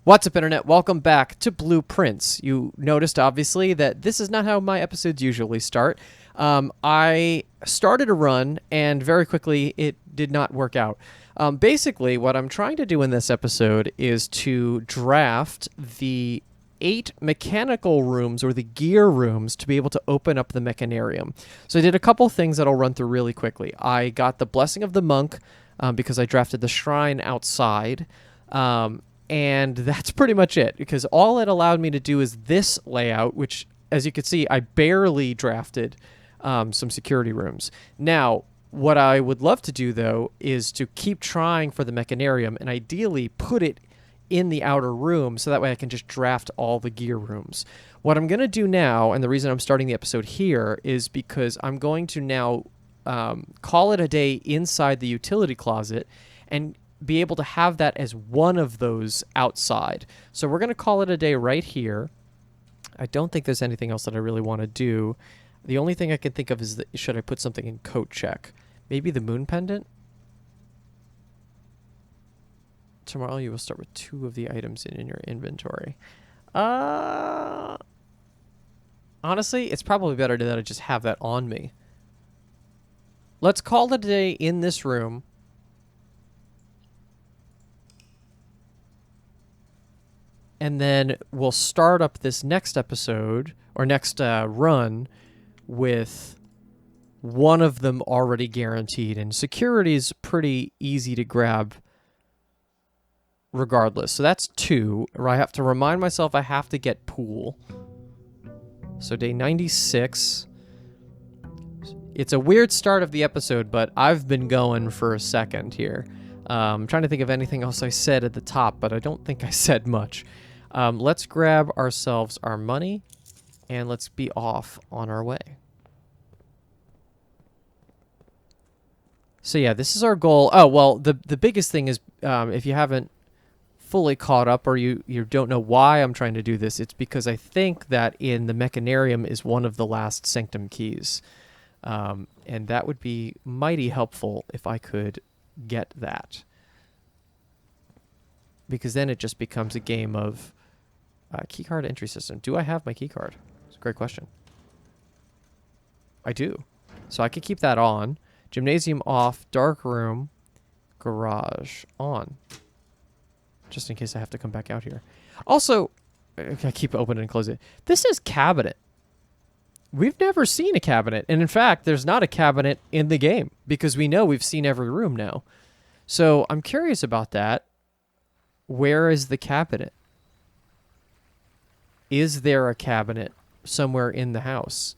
What's up, Internet? Welcome back to Blueprints. You noticed, obviously, that this is not how my episodes usually start. I started a run, and very quickly, it did not work out. Basically, what I'm trying to do in this episode is to draft the 8 mechanical rooms, or the gear rooms, to be able to open up the mechanarium. So I did a couple things that I'll run through really quickly. I got the Blessing of the Monk, because I drafted the shrine outside. And that's pretty much it, because all it allowed me to do is this layout, which, as you can see, I barely drafted some security rooms. Now, what I would love to do, though, is to keep trying for the mechanarium and ideally put it in the outer room so that way I can just draft all the gear rooms. What I'm going to do now, and the reason I'm starting the episode here, is because I'm going to now call it a day inside the utility closet and be able to have that as one of those outside. So we're going to call it a day right here. I don't think there's anything else that I really want to do. The only thing I can think of is that, should I put something in coat check? Maybe the moon pendant? Tomorrow you will start with 2 of the items in your inventory. Honestly, it's probably better that I just have that on me. Let's call it a day in this room. And then we'll start up this next episode, or next run, with one of them already guaranteed. And security is pretty easy to grab regardless. So that's 2. Or I have to remind myself I have to get pool. So day 96. It's a weird start of the episode, but I've been going for a second here. I'm trying to think of anything else I said at the top, but I don't think I said much. Let's grab ourselves our money, and let's be off on our way. So yeah, this is our goal. Oh, well, the biggest thing is, if you haven't fully caught up or you don't know why I'm trying to do this, it's because I think that in the mechanarium is one of the last sanctum keys. And that would be mighty helpful if I could get that. Because then it just becomes a game of keycard entry system. Do I have my keycard? It's a great question. I do. So I could keep that on. Gymnasium off. Dark room. Garage on. Just in case I have to come back out here. Also, I keep opening and closing it. This is cabinet. We've never seen a cabinet. And in fact, there's not a cabinet in the game because we know we've seen every room now. So I'm curious about that. Where is the cabinet? Is there a cabinet somewhere in the house?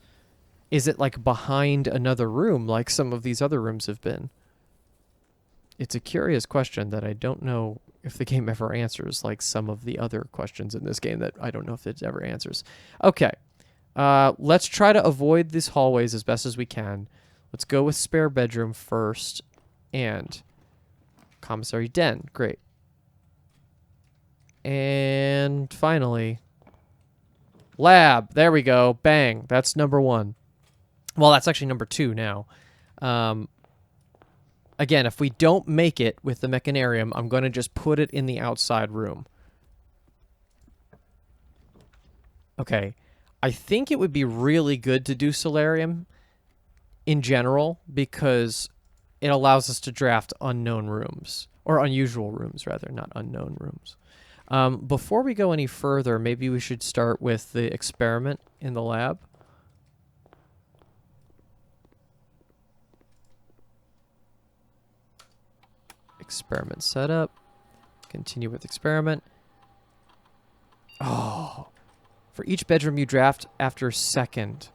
Is it like behind another room like some of these other rooms have been? It's a curious question that I don't know if the game ever answers, like some of the other questions in this game that I don't know if it ever answers. Okay. Let's try to avoid these hallways as best as we can. Let's go with spare bedroom first and commissary den. Great. And finally, lab. There we go. Bang. That's number 1. Well, that's actually number 2 now. Again, if we don't make it with the mechanarium, I'm going to just put it in the outside room. Okay. I think it would be really good to do solarium in general because it allows us to draft unknown rooms. Or unusual rooms, rather, not unknown rooms. Before we go any further, maybe we should start with the experiment in the lab. Experiment setup. Continue with experiment. Oh. For each bedroom you draft after second.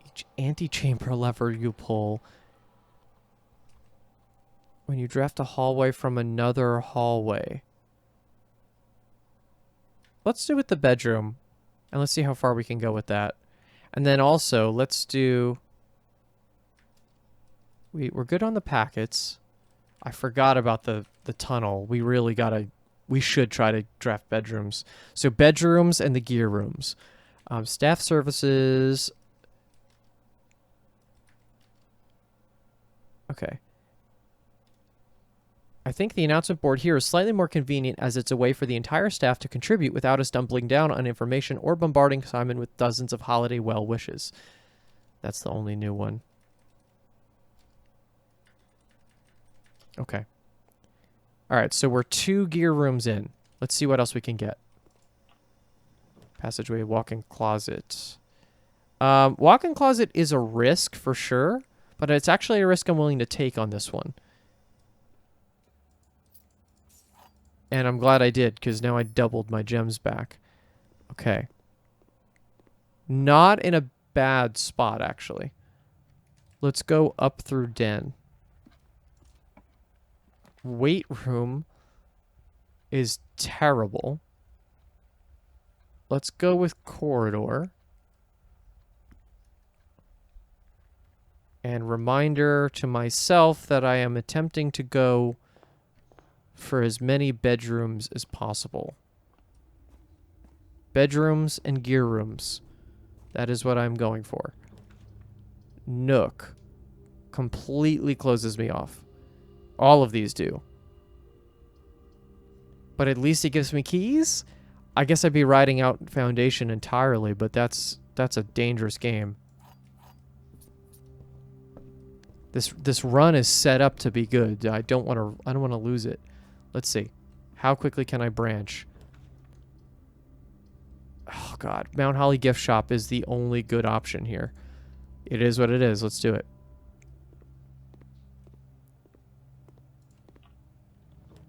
Each antechamber lever you pull. When you draft a hallway from another hallway. Let's do it with the bedroom. And let's see how far we can go with that. And then also, let's do... We're good on the packets. I forgot about the tunnel. We should try to draft bedrooms. So bedrooms and the gear rooms. Staff services. Okay. I think the announcement board here is slightly more convenient as it's a way for the entire staff to contribute without us dumping down on information or bombarding Simon with dozens of holiday well wishes. That's the only new one. Okay. All right, so we're 2 gear rooms in. Let's see what else we can get. Passageway, walk-in closet. Walk-in closet is a risk for sure, but it's actually a risk I'm willing to take on this one. And I'm glad I did, because now I doubled my gems back. Okay. Not in a bad spot, actually. Let's go up through den. Weight room is terrible. Let's go with corridor. And reminder to myself that I am attempting to go for as many bedrooms as possible. Bedrooms and gear rooms. That is what I'm going for. Nook completely closes me off. All of these do. But at least it gives me keys? I guess I'd be riding out Foundation entirely, but that's a dangerous game. This run is set up to be good. I don't want to lose it. Let's see. How quickly can I branch? Oh god, Mount Holly gift shop is the only good option here. It is what it is. Let's do it.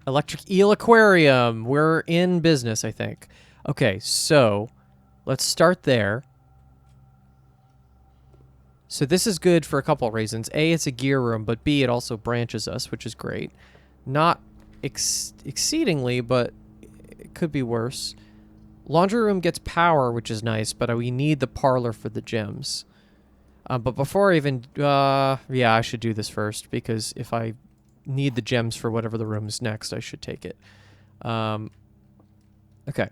Electric Eel Aquarium. We're in business, I think. Okay, so let's start there. So this is good for a couple reasons. A, it's a gear room, but B, it also branches us, which is great. Not exceedingly, but it could be worse. Laundry room gets power, which is nice, but we need the parlor for the gems. But before I even... yeah, I should do this first, because if I need the gems for whatever the room is next, I should take it. Okay.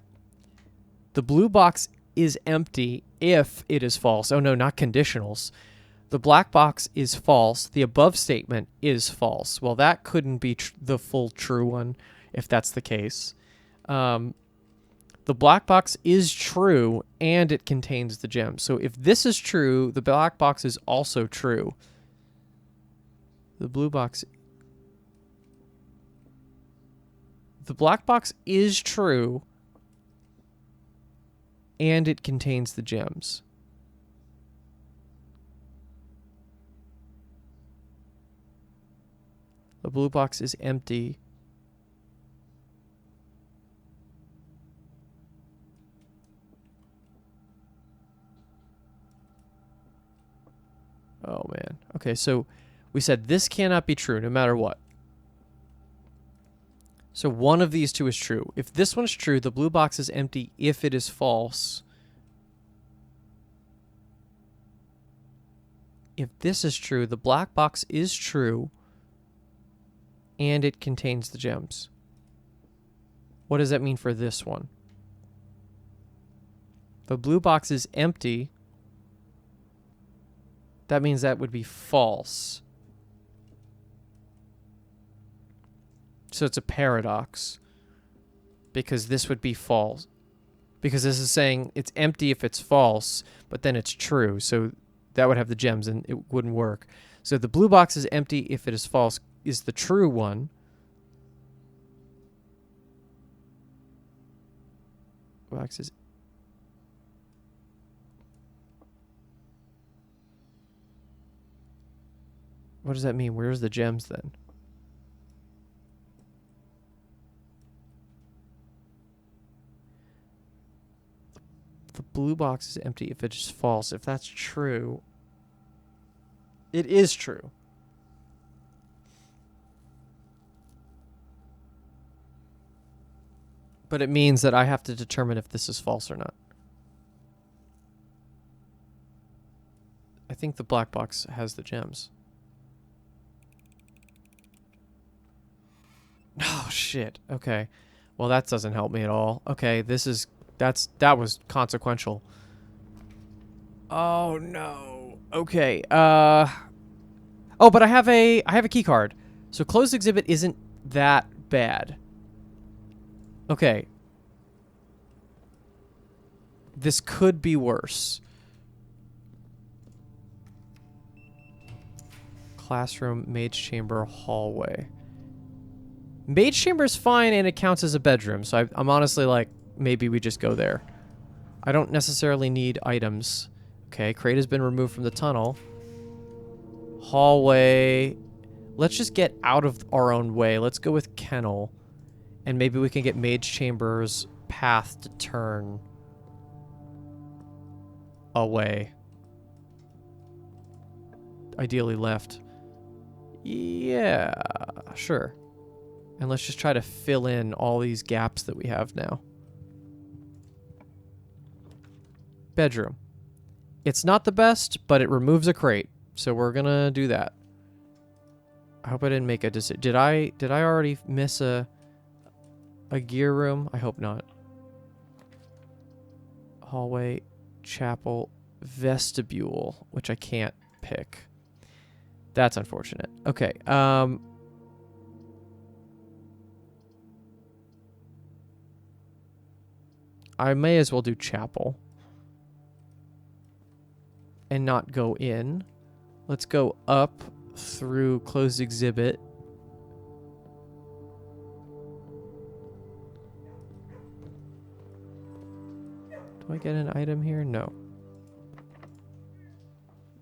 The blue box is empty if it is false. Oh no, not conditionals. The black box is false. The above statement is false. Well, that couldn't be the full true one if that's the case. The black box is true and it contains the gem. So if this is true, the black box is also true. The blue box... The black box is true and it contains the gems. The blue box is empty. Oh, man. Okay, so we said this cannot be true no matter what. So one of these two is true. If this one's true, the blue box is empty if it is false. If this is true, the black box is true and it contains the gems. What does that mean for this one? The blue box is empty. That means that would be false. So it's a paradox. Because this would be false. Because this is saying it's empty if it's false, but then it's true. So that would have the gems and it wouldn't work. So the blue box is empty if it is false is the true one. Box is... What does that mean? Where's the gems then? The blue box is empty if it's false. If that's true, it is true. But it means that I have to determine if this is false or not. I think the black box has the gems. Oh, shit. Okay. Well, that doesn't help me at all. Okay, this is... That was consequential. Oh, no. Okay. Oh, but I have a key card. So closed exhibit isn't that bad. Okay. This could be worse. Classroom, mage chamber, hallway. Mage chamber's fine and it counts as a bedroom, so I'm honestly like, maybe we just go there. I don't necessarily need items. Okay, crate has been removed from the tunnel. Hallway. Let's just get out of our own way. Let's go with kennel. And maybe we can get mage chamber's path to turn away. Ideally left. Yeah, sure. And let's just try to fill in all these gaps that we have now. Bedroom. It's not the best, but it removes a crate. So we're gonna do that. I hope I didn't make a decision. Did I already miss a gear room? I hope not. Hallway, chapel, vestibule, which I can't pick. That's unfortunate. Okay. I may as well do chapel. And not go in. Let's go up through closed exhibit. Do I get an item here? No.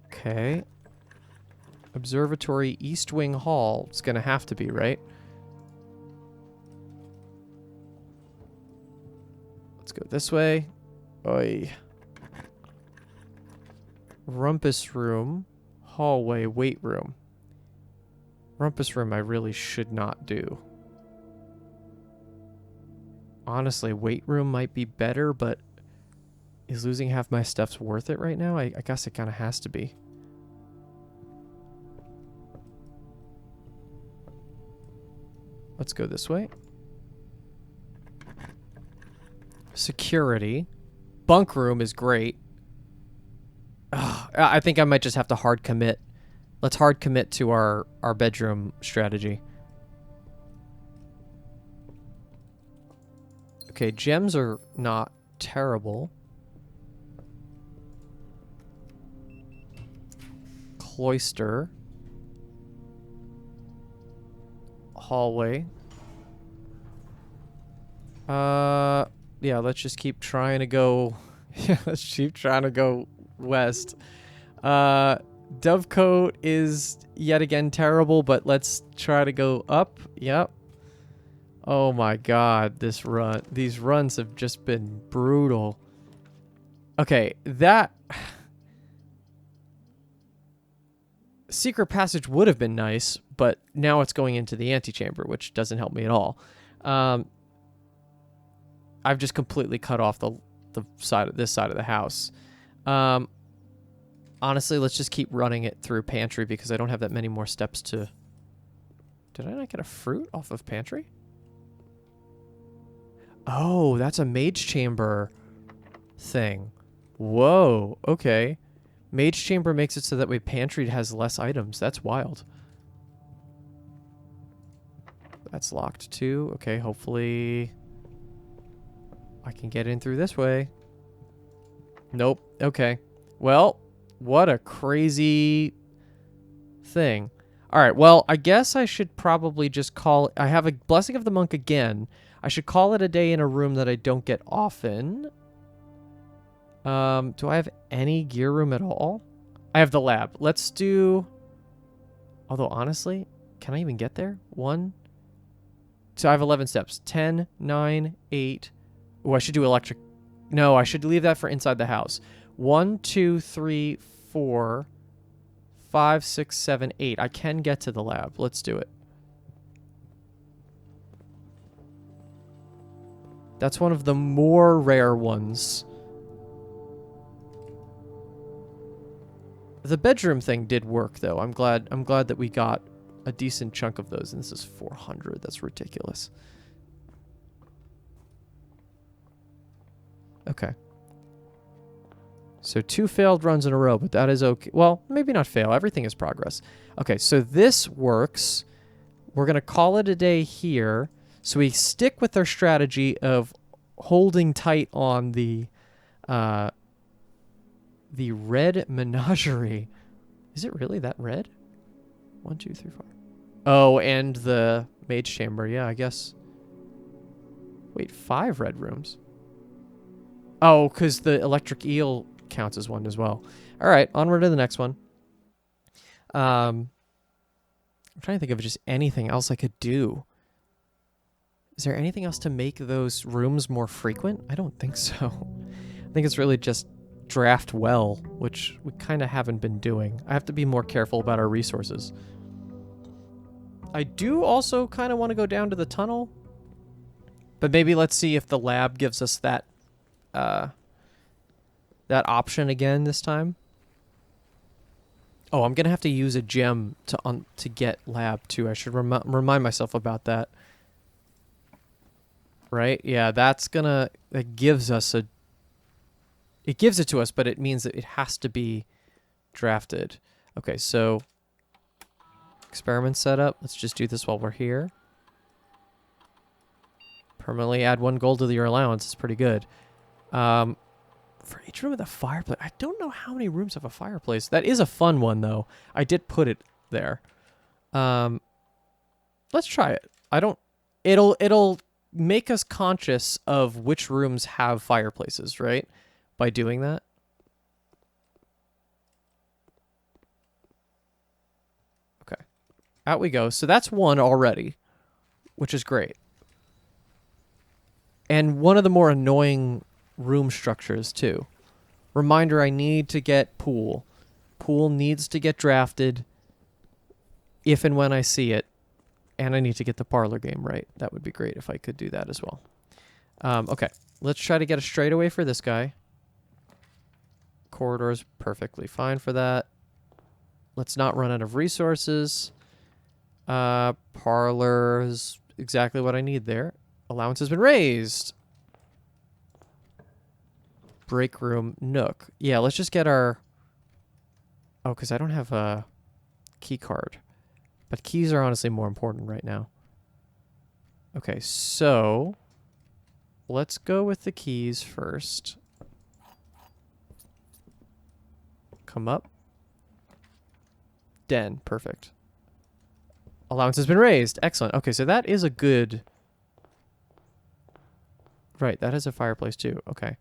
Okay. Observatory, East Wing Hall. It's gonna have to be, right? Let's go this way. Oi. Rumpus room. Hallway, weight room. Rumpus room I really should not do. Honestly, weight room might be better, but is losing half my stuff's worth it right now? I guess it kind of has to be. Let's go this way. Security. Bunk room is great. Ugh, I think I might just have to hard commit. Let's hard commit to our bedroom strategy. Okay, gems are not terrible. Cloister. Hallway. Yeah, let's just keep trying to go. Yeah, let's keep trying to go west. Dovecote is yet again terrible, but let's try to go up. Yep. Oh my god, these runs have just been brutal. Okay, that secret passage would have been nice, but now it's going into the antechamber, which doesn't help me at all. I've just completely cut off the side of this side of the house. Honestly, let's just keep running it through pantry because I don't have that many more steps to... Did I not get a fruit off of pantry? Oh, that's a mage chamber thing. Whoa, okay. Mage chamber makes it so that way pantry has less items. That's wild. That's locked too. Okay, hopefully I can get in through this way. Nope. Okay. Well, what a crazy thing. All right, well, I guess I should probably just call... I have a Blessing of the Monk again. I should call it a day in a room that I don't get often. Do I have any gear room at all? I have the lab. Let's do... Although, honestly, can I even get there? 1... So I have 11 steps. 10, 9, 8... Oh, I should do electric... No, I should leave that for inside the house. 1, 2, 3, 4... 5, 6, 7, 8. I can get to the lab. Let's do it. That's one of the more rare ones. The bedroom thing did work, though. I'm glad that we got a decent chunk of those. And this is 400. That's ridiculous. Okay. So 2 failed runs in a row, but that is okay. Well, maybe not fail. Everything is progress. Okay, so this works. we're going to call it a day here. So we stick with our strategy of holding tight on the red menagerie. Is it really that red? 1, 2, 3, 4. Oh, and the mage chamber. Yeah, I guess. Wait, 5 red rooms. Oh, because the electric eel counts as one as well. All right, onward to the next one. I'm trying to think of just anything else I could do. Is there anything else to make those rooms more frequent? I don't think so. I think it's really just draft well, which we kind of haven't been doing. I have to be more careful about our resources. I do also kind of want to go down to the tunnel, but maybe let's see if the lab gives us that that option again this time. Oh, I'm gonna have to use a gem to get lab too. I should remind myself about that. Right? Yeah, that gives us it gives it to us, but it means that it has to be drafted. Okay, so experiment setup. Let's just do this while we're here. Permanently add 1 gold to your allowance. It's pretty good. For each room with a fireplace, I don't know how many rooms have a fireplace. That is a fun one, though. I did put it there. Let's try it. It'll make us conscious of which rooms have fireplaces, right? By doing that. Okay. Out we go. So that's 1 already, which is great. And one of the more annoying room structures, too. Reminder, I need to get pool. Pool needs to get drafted if and when I see it. And I need to get the parlor game right. That would be great if I could do that as well. Okay, let's try to get a straightaway for this guy. Corridor's perfectly fine for that. Let's not run out of resources. Parlor's exactly what I need there. Allowance has been raised. Break room, nook. Yeah, let's just get our... Oh, because I don't have a key card. But keys are honestly more important right now. Okay, so let's go with the keys first. Come up. Den, perfect. Allowance has been raised. Excellent. Okay, so that is a good... Right, that is a fireplace too. Okay.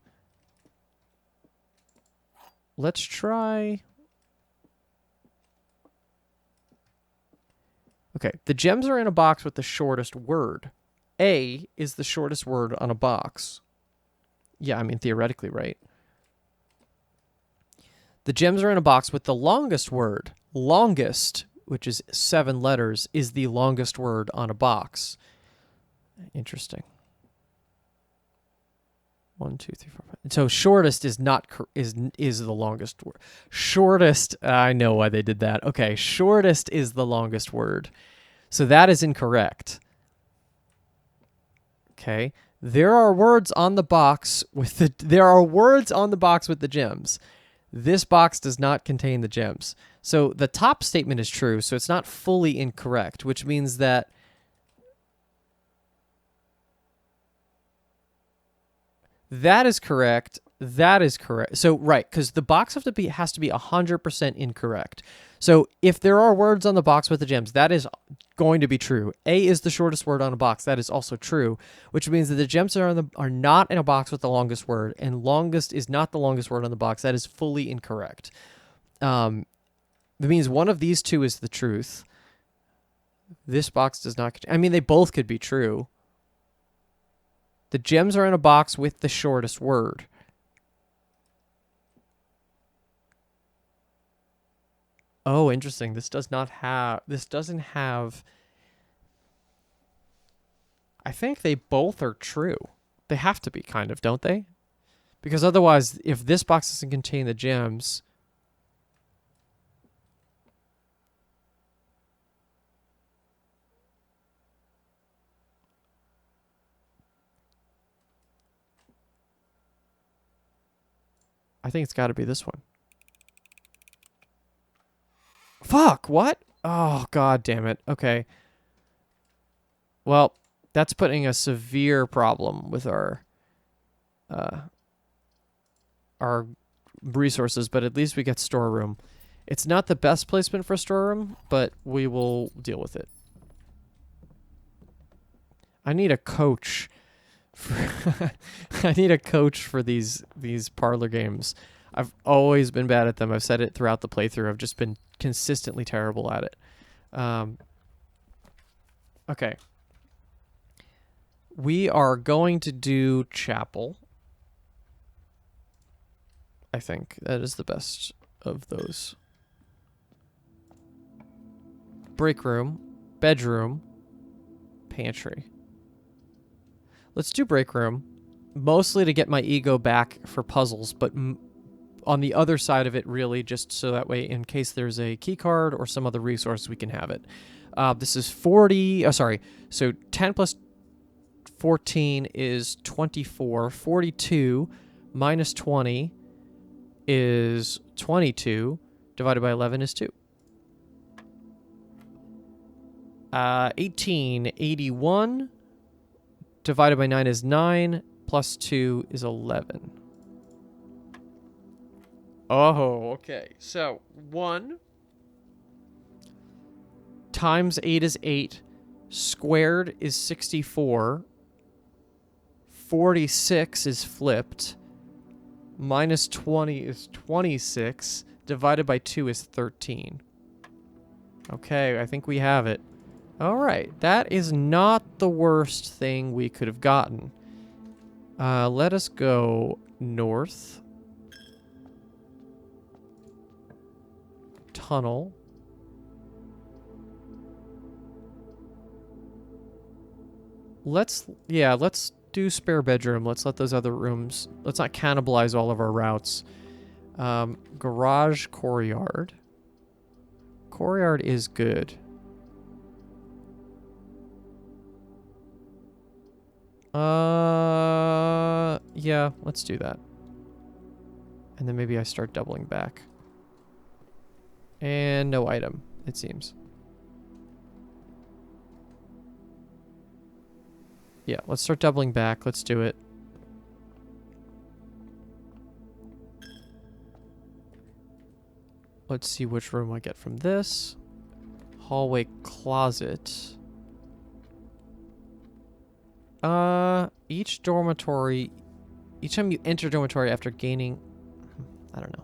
Let's try... Okay, the gems are in a box with the shortest word. A is the shortest word on a box. Yeah, I mean, theoretically, right? The gems are in a box with the longest word. Longest, which is 7 letters, is the longest word on a box. Interesting. 1, 2, 3, 4, 5. So shortest is not is the longest word. Shortest, I know why they did that. Okay, shortest is the longest word. So that is incorrect. Okay. There are words on the box with the gems. This box does not contain the gems. So the top statement is true, so it's not fully incorrect, which means that that is correct. That is correct. So, right, because the box has to be 100% incorrect. So, if there are words on the box with the gems, that is going to be true. A is the shortest word on a box. That is also true, which means that the gems are not in a box with the longest word, and longest is not the longest word on the box. That is fully incorrect. That means one of these two is the truth. This box does not... I mean, they both could be true. The gems are in a box with the shortest word. Oh, interesting. This doesn't have... I think they both are true. They have to be, kind of, don't they? Because otherwise, if this box doesn't contain the gems... I think it's got to be this one. Fuck, what? Oh, god damn it. Okay. Well, that's putting a severe problem with uh, our resources, but at least we get storeroom. It's not the best placement for storeroom, but we will deal with it. I need a coach. I need a coach for these parlor games. I've always been bad at them. I've said it throughout the playthrough. I've just been consistently terrible at it. Okay. We are going to do chapel. I think that is the best of those. Break room, bedroom, pantry. Let's do break room, mostly to get my ego back for puzzles, but on the other side of it, really just so that way, in case there's a key card or some other resource, we can have it. This is 40. Oh, sorry. So 10 plus 14 is 24. 42 minus 20 is 22. Divided by 11 is 2. 1881 divided by 9 is 9. Plus 2 is 11. Oh, okay. So 1 times 8 is 8. Squared is 64. 46 is flipped. Minus 20 is 26. Divided by 2 is 13. Okay, I think we have it. All right, that is not the worst thing we could have gotten. Let us go north. Tunnel. Let's do spare bedroom. Let's let those other rooms, let's not cannibalize all of our routes. Garage, courtyard. Courtyard is good. Yeah, let's do that. And then maybe I start doubling back. And no item, it seems. Yeah, let's start doubling back. Let's do it. Let's see which room I get from this. Hallway closet. Each dormitory, each time you enter dormitory after gaining, I don't know.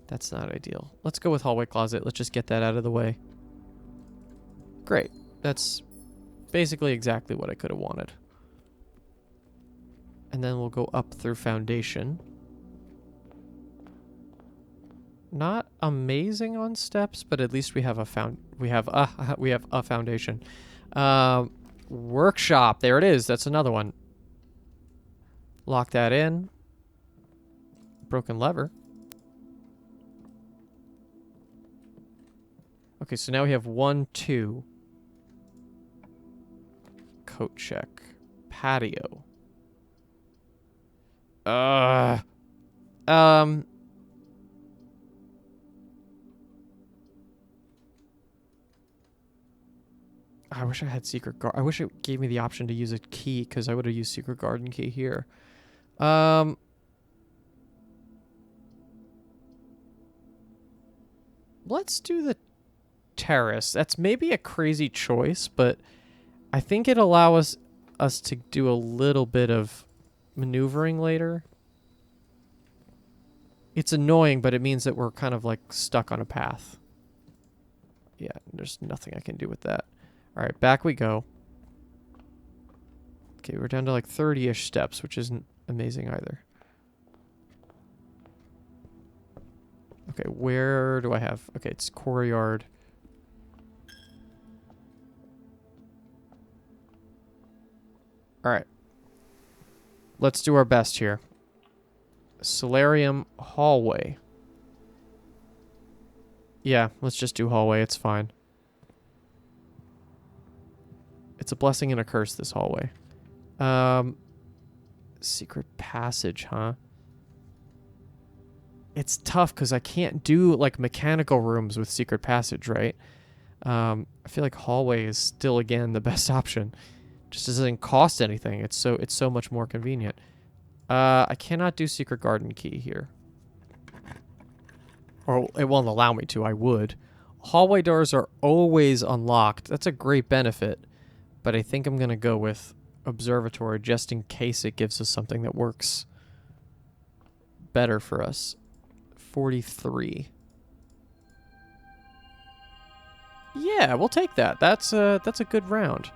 That's not ideal. Let's go with hallway closet. Let's just get that out of the way. Great. That's basically exactly what I could have wanted. And then we'll go up through foundation. Not amazing on steps, but at least we have a foundation. Workshop. There it is. That's another one. Lock that in. Broken lever. Okay, so now we have 1, 2. Coat check. Patio. I wish I had secret guard. I wish it gave me the option to use a key, because I would have used secret garden key here. Let's do the terrace. That's maybe a crazy choice, but I think it allows us to do a little bit of maneuvering later. It's annoying, but it means that we're kind of like stuck on a path. Yeah, there's nothing I can do with that. All right, back we go. Okay, we're down to like 30-ish steps, which isn't amazing either. Okay, where do I have? Okay, it's courtyard. All right. Let's do our best here. Solarium hallway. Yeah, let's just do hallway. It's fine. It's a blessing and a curse, this hallway. Secret passage, huh? It's tough because I can't do like mechanical rooms with secret passage, right? I feel like hallway is still, again, the best option. Just doesn't cost anything. It's so much more convenient. I cannot do secret garden key here. Or it won't allow me to. I would. Hallway doors are always unlocked. That's a great benefit. But I think I'm going to go with observatory just in case it gives us something that works better for us. 43. Yeah, we'll take that. That's a good round.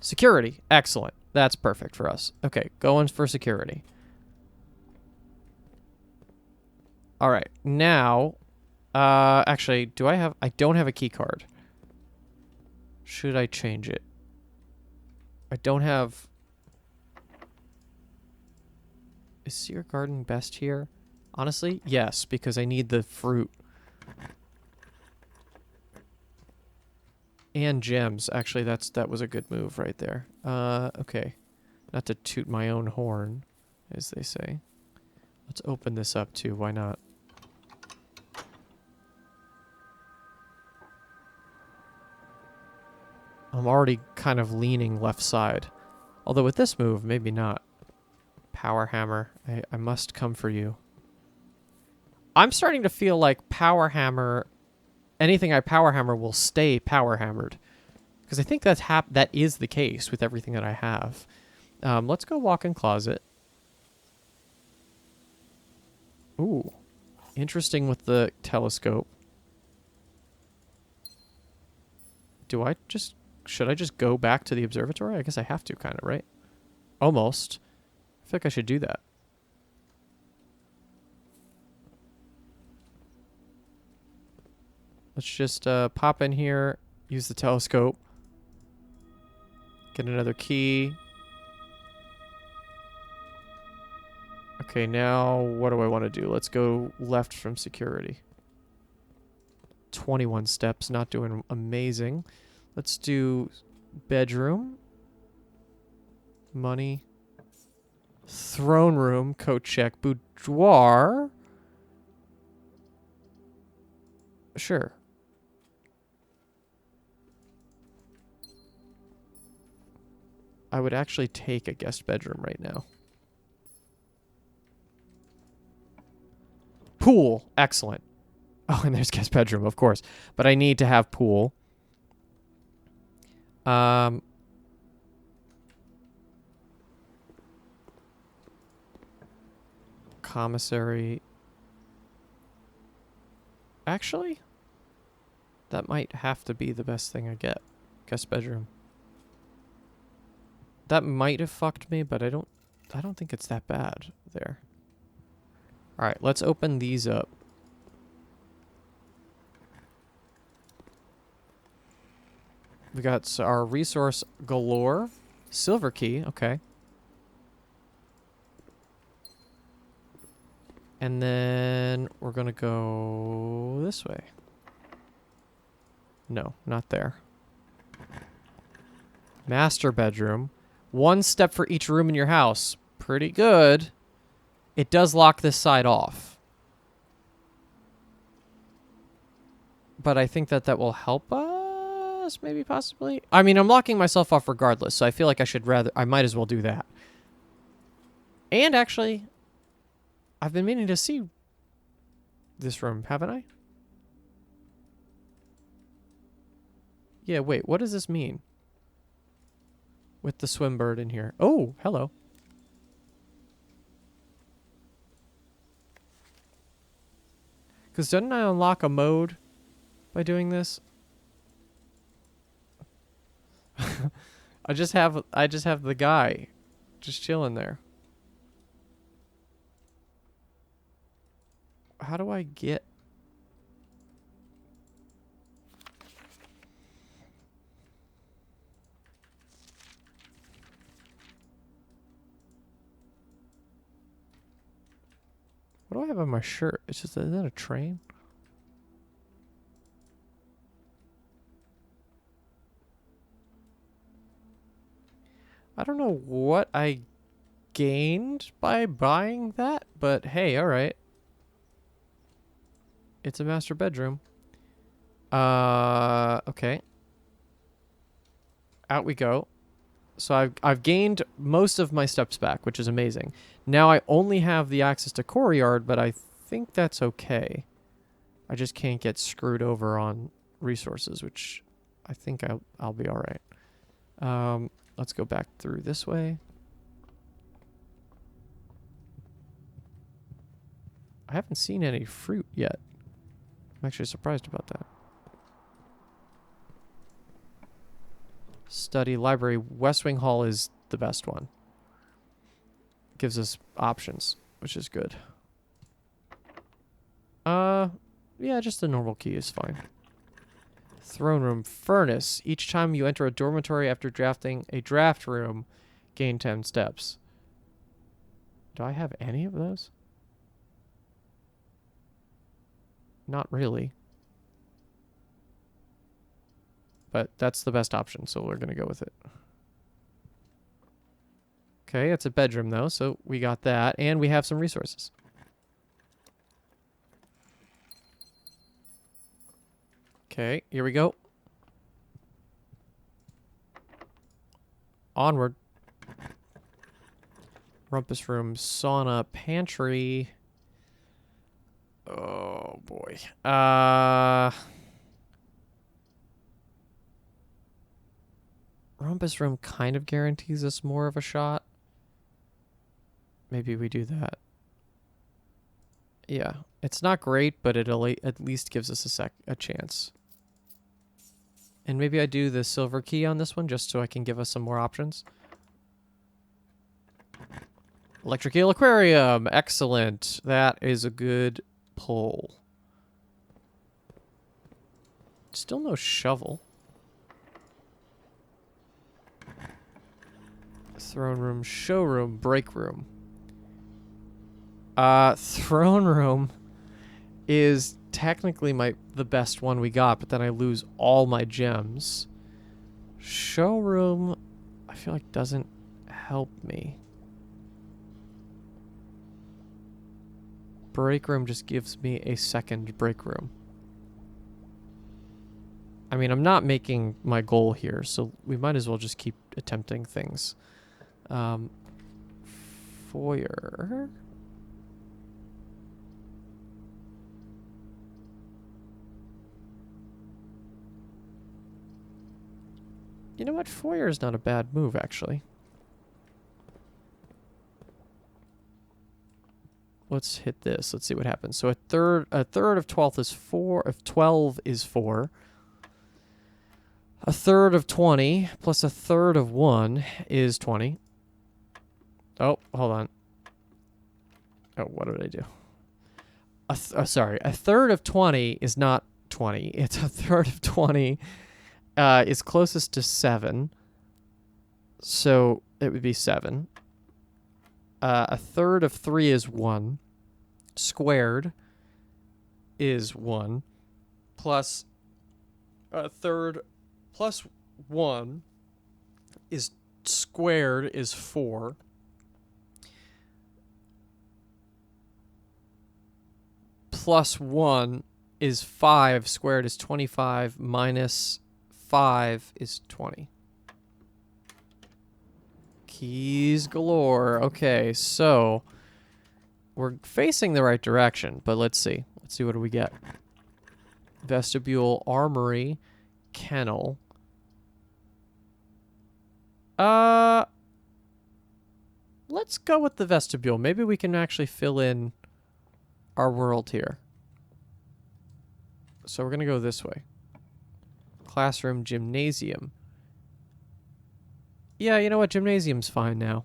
Security. Excellent. That's perfect for us. Okay, going for security. All right. Now, actually, I don't have a key card. Should I change it? I don't have... Is Secret Garden best here? Honestly, yes, because I need the fruit. And gems. Actually, that was a good move right there. Okay. Not to toot my own horn, as they say. Let's open this up too. Why not? I'm already kind of leaning left side. Although with this move, maybe not. Power hammer. I must come for you. I'm starting to feel like power hammer... Anything I power hammer will stay power hammered. Because I think that is the case with everything that I have. Let's go walk-in closet. Ooh. Interesting with the telescope. Should I just go back to the observatory? I guess I have to, kind of, right? Almost. I feel like I should do that. Let's just pop in here, use the telescope, get another key. Okay, now what do I want to do? Let's go left from security. 21 steps, not doing amazing. Let's do bedroom. Money. Throne room, coat check. Boudoir. Sure. I would actually take a guest bedroom right now. Pool. Excellent. Oh, and there's guest bedroom, of course. But I need to have pool. Commissary. Actually, that might have to be the best thing I get. Guest bedroom. That might have fucked me, but I don't think it's that bad there. All right, let's open these up. We got our resource galore. Silver key, okay. And then we're going to go this way. No, not there. Master bedroom. 1 step for each room in your house. Pretty good. It does lock this side off. But I think that will help us, maybe, possibly. I mean, I'm locking myself off regardless, so I feel like I might as well do that. And actually, I've been meaning to see this room, haven't I? Yeah, wait, what does this mean? With the swim bird in here. Oh, hello. Because didn't I unlock a mode by doing this? I just have the guy just chilling there. How do I get... What do I have on my shirt? It's just, is that a train? I don't know what I gained by buying that, but hey, alright. It's a master bedroom. Okay. Out we go. So I've gained most of my steps back, which is amazing. Now I only have the access to courtyard, but I think that's okay. I just can't get screwed over on resources, which I think I'll be all right. Let's go back through this way. I haven't seen any fruit yet. I'm actually surprised about that. Study, library, West Wing Hall is the best one. Gives us options, which is good. Yeah, just the normal key is fine. Throne room, furnace. Each time you enter a dormitory after drafting a draft room, gain 10 steps. Do I have any of those? Not really. But that's the best option, so we're going to go with it. Okay, it's a bedroom, though, so we got that. And we have some resources. Okay, here we go. Onward. Rumpus room, sauna, pantry. Oh, boy. Rumpus room kind of guarantees us more of a shot. Maybe we do that. Yeah, it's not great, but it at least gives us a chance. And maybe I do the silver key on this one just so I can give us some more options. Electric eel aquarium. Excellent. That is a good pull. Still no shovel. Throne room, showroom, break room. Throne room is technically the best one we got, but then I lose all my gems. Showroom, I feel like doesn't help me. Break room just gives me a second break room. I mean, I'm not making my goal here, so we might as well just keep attempting things. Foyer. You know what? Foyer is not a bad move, actually. Let's hit this. Let's see what happens. So a third of 12 is 4. If 12 is 4. A third of 20 plus a third of 1 is 20. Oh, hold on. Oh, what did I do? Sorry. A third of 20 is not 20. It's a third of 20 is closest to 7. So it would be 7. A third of 3 is 1. Squared is 1. Plus a third plus 1 is squared is 4. Plus 1 is 5. Squared is 25. Minus 5 is 20. Keys galore. Okay, so we're facing the right direction, but let's see. Let's see what do we get. Vestibule, armory, kennel. Let's go with the vestibule. Maybe we can actually fill in our world here. So we're going to go this way. Classroom, gymnasium. Yeah, you know what? Gymnasium's fine now.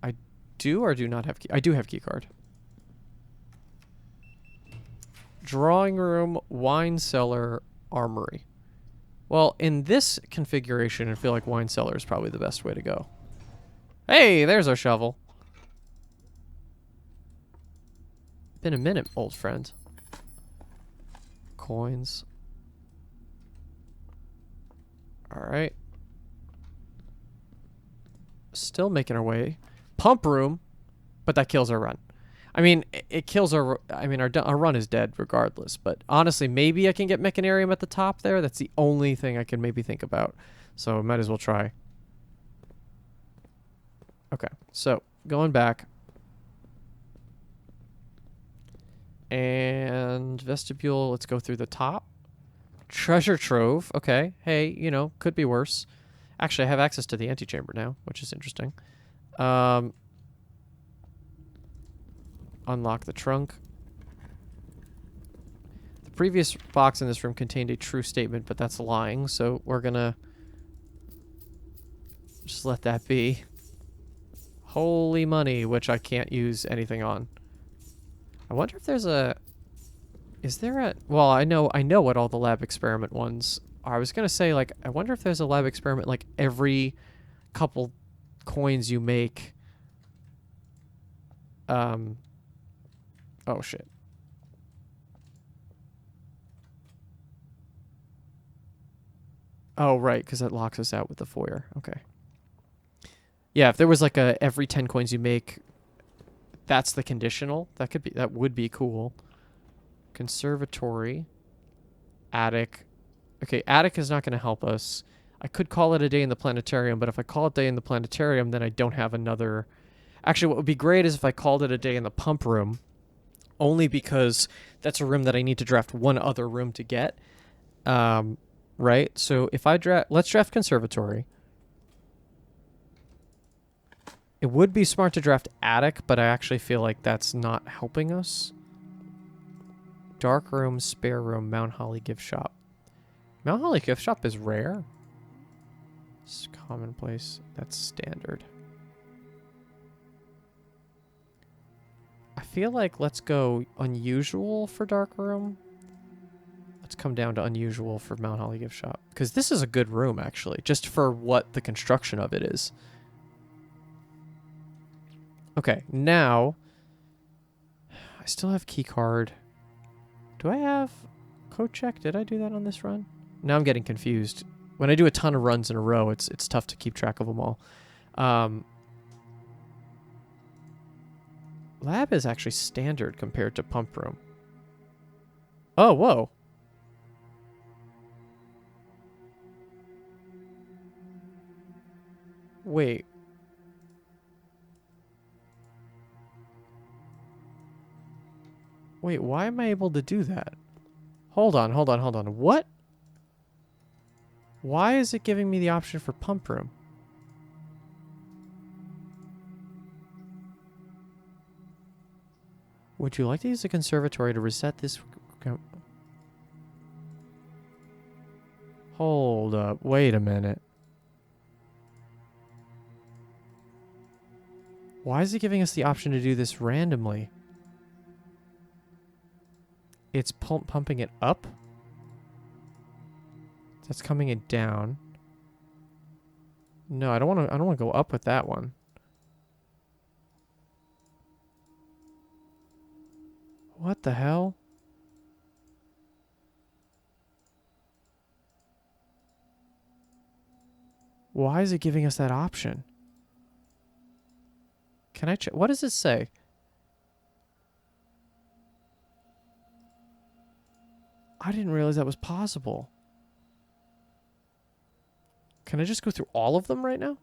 I do or do not have key. I do have key card. Drawing room, wine cellar, armory. Well, in this configuration, I feel like wine cellar is probably the best way to go. Hey, there's our shovel. Been a minute, old friend. Coins. Alright. Still making our way. Pump room, but that kills our run. I mean, it kills our. I mean, our run is dead regardless. But honestly, maybe I can get Mechanarium at the top there. That's the only thing I can maybe think about. So might as well try. Okay, so going back. And vestibule, let's go through the top. Treasure trove, okay. Hey, you know, could be worse. Actually, I have access to the antechamber now, which is interesting. Unlock the trunk. The previous box in this room contained a true statement, but that's lying, so we're gonna just let that be. Holy money, which I can't use anything on. I wonder if there's a... Is there a... Well, I know what all the lab experiment ones are. I was going to say, like, I wonder if there's a lab experiment, like, every couple coins you make. Oh, shit. Oh, right, because that locks us out with the foyer. Okay. Yeah, if there was, like, a every 10 coins you make, that's the conditional. That would be cool. Conservatory. Attic. Okay, attic is not going to help us. I could call it a day in the planetarium, but if I call it day in the planetarium, then I don't have another... Actually, what would be great is if I called it a day in the pump room, only because that's a room that I need to draft one other room to get. Right? So if I draft... Let's draft conservatory. It would be smart to draft attic, but I actually feel like that's not helping us. Dark room, spare room, Mount Holly gift shop. Mount Holly gift shop is rare. It's commonplace. That's standard. I feel like let's go unusual for dark room. Let's come down to unusual for Mount Holly gift shop. Because this is a good room, actually. Just for what the construction of it is. Okay, now... I still have key card. Do I have code check? Did I do that on this run? Now I'm getting confused. When I do a ton of runs in a row, it's tough to keep track of them all. Lab is actually standard compared to pump room. Oh, whoa. Wait. Wait, why am I able to do that? Hold on. What? Why is it giving me the option for pump room? Would you like to use the conservatory to reset this? Hold up. Wait a minute. Why is it giving us the option to do this randomly? It's pumping it up. That's coming it down. No, I don't want to go up with that one. What the hell? Why is it giving us that option? Can I check? What does it say? I didn't realize that was possible. Can I just go through all of them right now?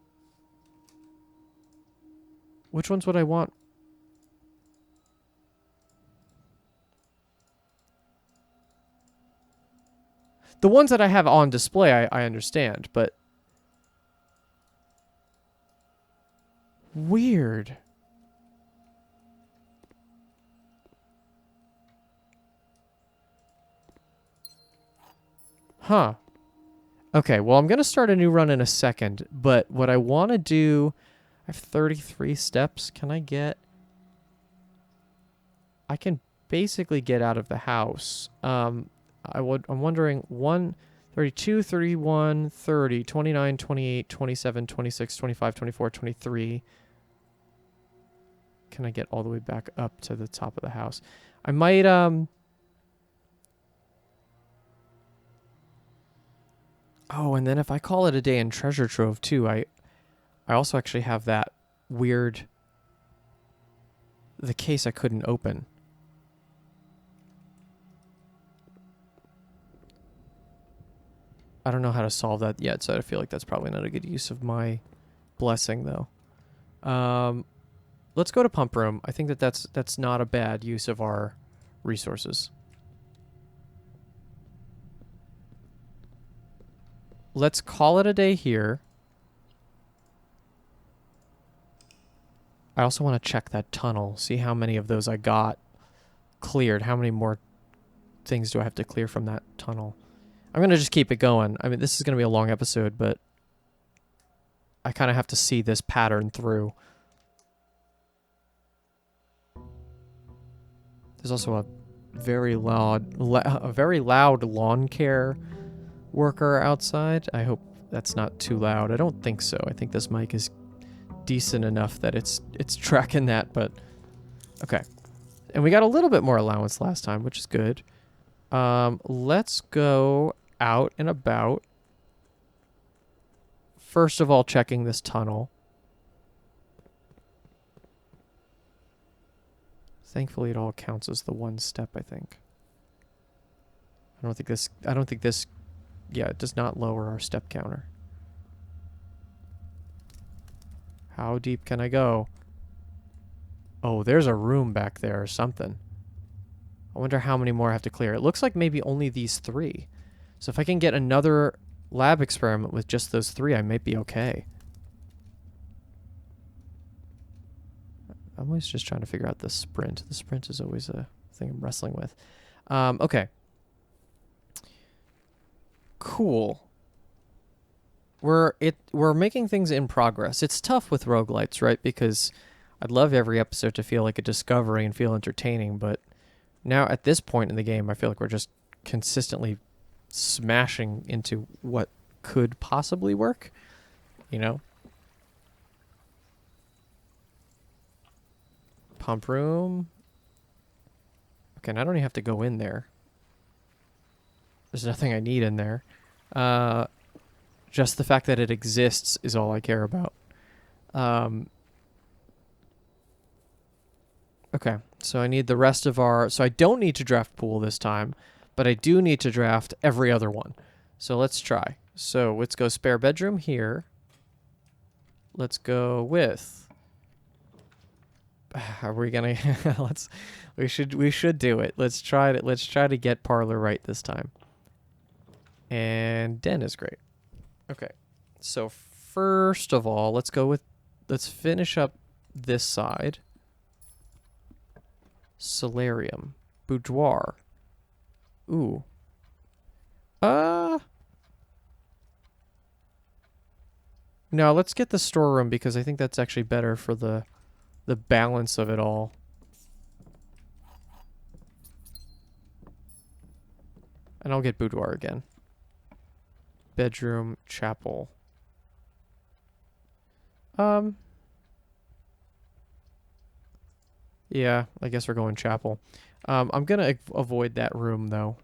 Which ones would I want? The ones that I have on display, I understand, but... Weird. Huh. Okay, well, I'm going to start a new run in a second, but what I want to do... I have 33 steps. Can I get... I can basically get out of the house. I'm wondering 32, 31, 30, 29, 28, 27, 26, 25, 24, 23. Can I get all the way back up to the top of the house? I might Oh, and then if I call it a day in Treasure Trove too, I also actually have that weird the case I couldn't open. I don't know how to solve that yet, so I feel like that's probably not a good use of my blessing, though. Let's go to pump room. I think that's not a bad use of our resources. Let's call it a day here. I also want to check that tunnel, see how many of those I got cleared. How many more things do I have to clear from that tunnel? I'm going to just keep it going. I mean, this is going to be a long episode, but I kind of have to see this pattern through. There's also a very loud lawn care worker outside. I hope that's not too loud. I don't think so. I think this mic is decent enough that it's tracking that, but okay. And we got a little bit more allowance last time, which is good. Let's go out and about. First of all, checking this tunnel. Thankfully, it all counts as the one step, I think. I don't think this, yeah, it does not lower our step counter. How deep can I go? Oh, there's a room back there or something. I wonder how many more I have to clear. It looks like maybe only these 3. So if I can get another lab experiment with just those 3, I might be okay. I'm always just trying to figure out the sprint. The sprint is always a thing I'm wrestling with. Okay. Cool. We're making things in progress. It's tough with roguelites, right? Because I'd love every episode to feel like a discovery and feel entertaining, but now at this point in the game, I feel like we're just consistently smashing into what could possibly work, you know? Pump room. Okay, and I don't even have to go in there. There's nothing I need in there. Just the fact that it exists is all I care about. Okay, so I need the rest of our... So I don't need to draft pool this time, but I do need to draft every other one. So let's try. So let's go spare bedroom here. Let's go with... Are we gonna... We should do it. Let's try to get parlor right this time. And den is great. Okay, so first of all, let's finish up this side. Solarium. Boudoir. Ooh. No, let's get the storeroom because I think that's actually better for the balance of it all. And I'll get boudoir again. Bedroom, chapel. Yeah, I guess we're going chapel. I'm gonna avoid that room though.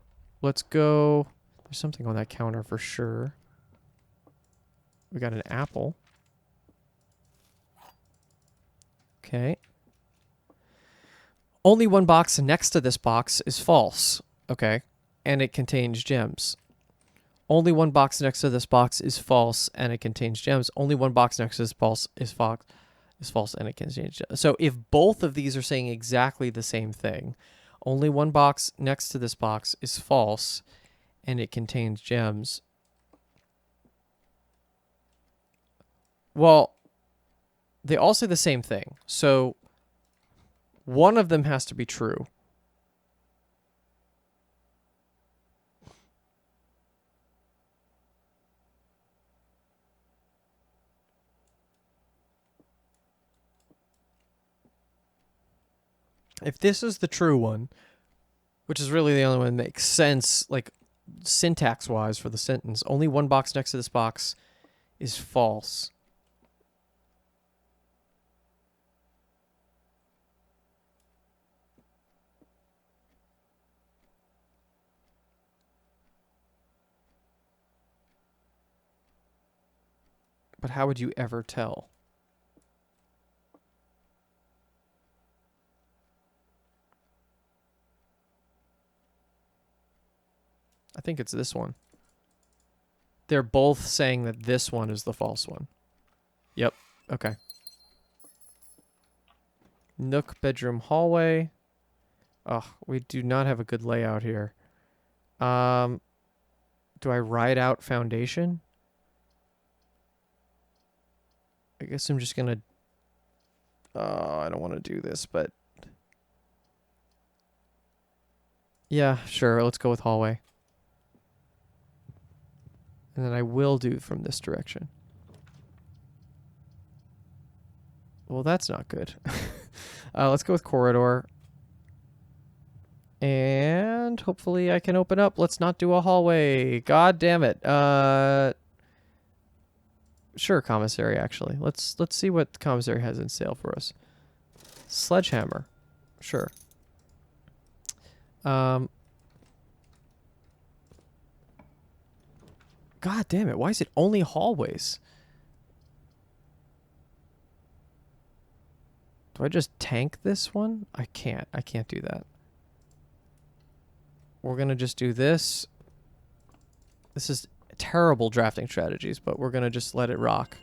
Let's go. There's something on that counter for sure. We got an apple. Okay. Only one box next to this box is false. Okay. And it contains gems. Only one box next to this box is false and it contains gems. Only one box next to this box is false and it contains gems. So if both of these are saying exactly the same thing, only one box next to this box is false and it contains gems. Well, they all say the same thing. So one of them has to be true. If this is the true one, which is really the only one that makes sense, like syntax-wise for the sentence, only one box next to this box is false. But how would you ever tell? I think it's this one. They're both saying that this one is the false one. Yep. Okay. Nook, bedroom, hallway. Oh, we do not have a good layout here. Do I write out foundation? I guess I'm just gonna... Oh, I don't want to do this, but... Yeah, sure. Let's go with hallway. And then I will do from this direction. Well, that's not good. Let's go with corridor. And hopefully I can open up. Let's not do a hallway. God damn it. Sure, commissary, actually. Let's see what the commissary has in sale for us. Sledgehammer. Sure. God damn it. Why is it only hallways? Do I just tank this one? I can't. I can't do that. We're going to just do this. This is terrible drafting strategies, but we're going to just let it rock.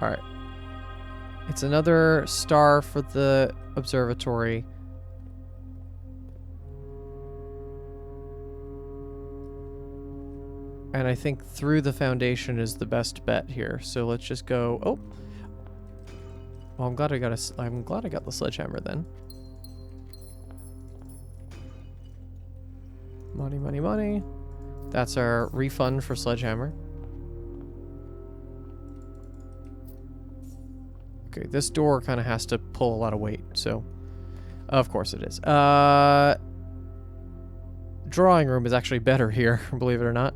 All right. It's another star for the observatory. And I think through the foundation is the best bet here. So let's just go. Oh. Well, I'm glad I got the sledgehammer then. Money, money, money. That's our refund for sledgehammer. Okay, this door kind of has to pull a lot of weight, so of course it is. Drawing room is actually better here, believe it or not.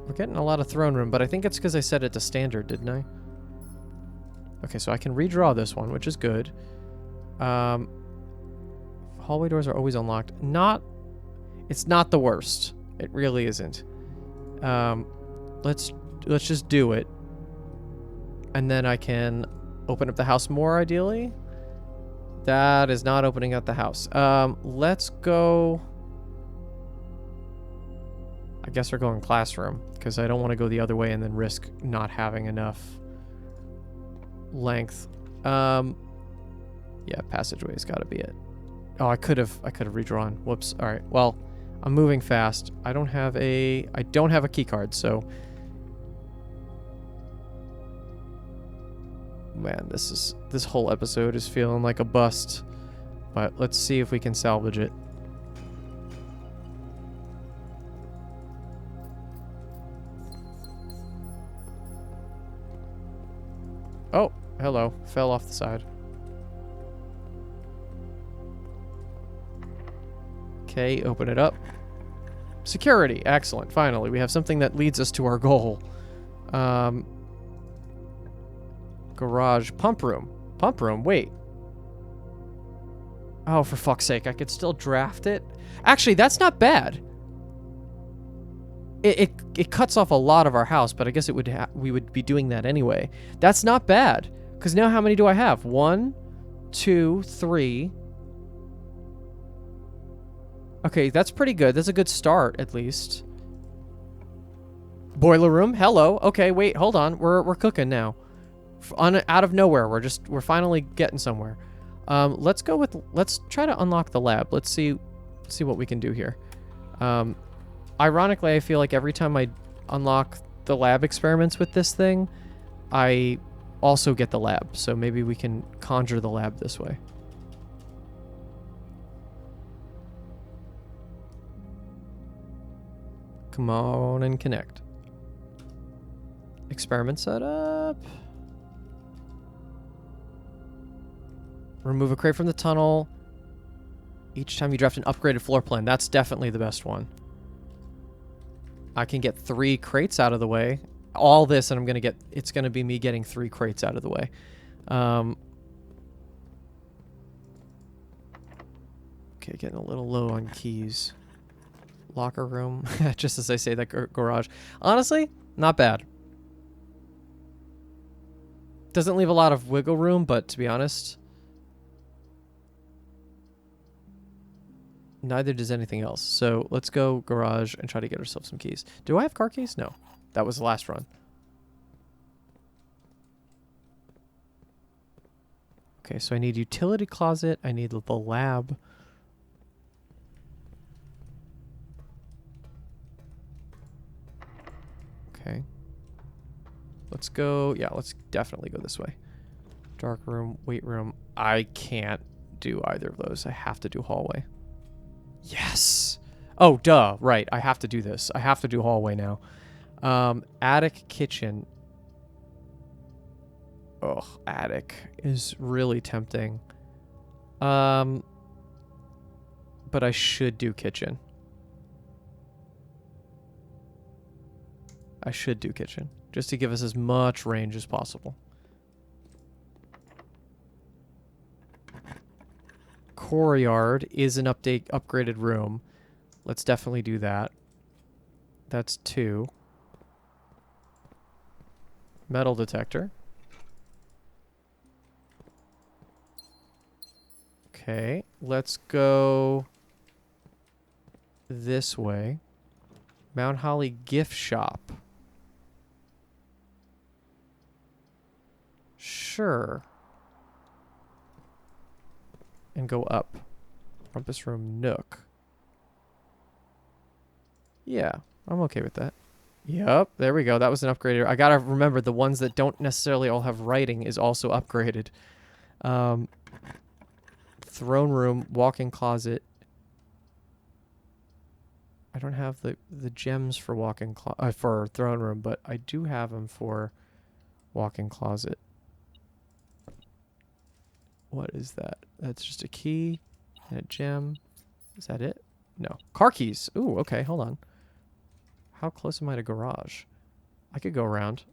We're getting a lot of throne room, but I think it's because I set it to standard, didn't I? Okay, so I can redraw this one, which is good. Hallway doors are always unlocked. It's not the worst. It really isn't. Let's just do it. And then I can open up the house more, ideally. That is not opening up the house. Let's go... I guess we're going classroom, because I don't want to go the other way and then risk not having enough length. Yeah, passageway's got to be it. Oh, I could have redrawn. Whoops. All right. Well, I'm moving fast. I don't have a key card, so man, this whole episode is feeling like a bust. But let's see if we can salvage it. Oh, hello. Fell off the side. Okay, open it up. Security. Excellent. Finally, we have something that leads us to our goal. Garage. Pump room. Pump room. Wait. Oh, for fuck's sake. I could still draft it. Actually, that's not bad. It cuts off a lot of our house, but I guess we would be doing that anyway. That's not bad. Because now how many do I have? 1, 2, 3... Okay, that's pretty good. That's a good start, at least. Boiler room. Hello. Okay, wait, hold on. We're cooking now. Out of nowhere, we're finally getting somewhere. Let's try to unlock the lab. Let's see what we can do here. Ironically, I feel like every time I unlock the lab experiments with this thing, I also get the lab. So maybe we can conjure the lab this way. Come on and connect. Experiment setup. Remove a crate from the tunnel. Each time you draft an upgraded floor plan. That's definitely the best one. I can get 3 crates out of the way. All this, and it's gonna be me getting 3 crates out of the way. Okay, getting a little low on keys. Locker room. Just as I say that, garage. Honestly, not bad. Doesn't leave a lot of wiggle room, but to be honest, Neither does anything else. So let's go garage and try to get ourselves some keys. Do I have car keys? No. That was the last run. Okay, so I need utility closet. I need the lab. Okay. Let's go. Yeah, let's definitely go this way. Dark room, weight room. I can't do either of those. I have to do hallway. Yes. Oh, duh. Right. I have to do this. I have to do hallway now. Attic, kitchen. Ugh, attic is really tempting. But I should do kitchen. I should do kitchen, just to give us as much range as possible. Courtyard is an upgraded room. Let's definitely do that. That's 2. Metal detector. Okay, let's go this way. Mount Holly gift shop. Sure. And go up. Rumpus room nook. Yeah, I'm okay with that. Yep, there we go. That was an upgrader. I gotta remember the ones that don't necessarily all have writing is also upgraded. Throne room, walk-in closet. I don't have the gems for walk-in for throne room, but I do have them for walk-in closet. What is that? That's just a key and a gem. Is that it? No. Car keys. Ooh, okay, hold on. How close am I to garage? I could go around.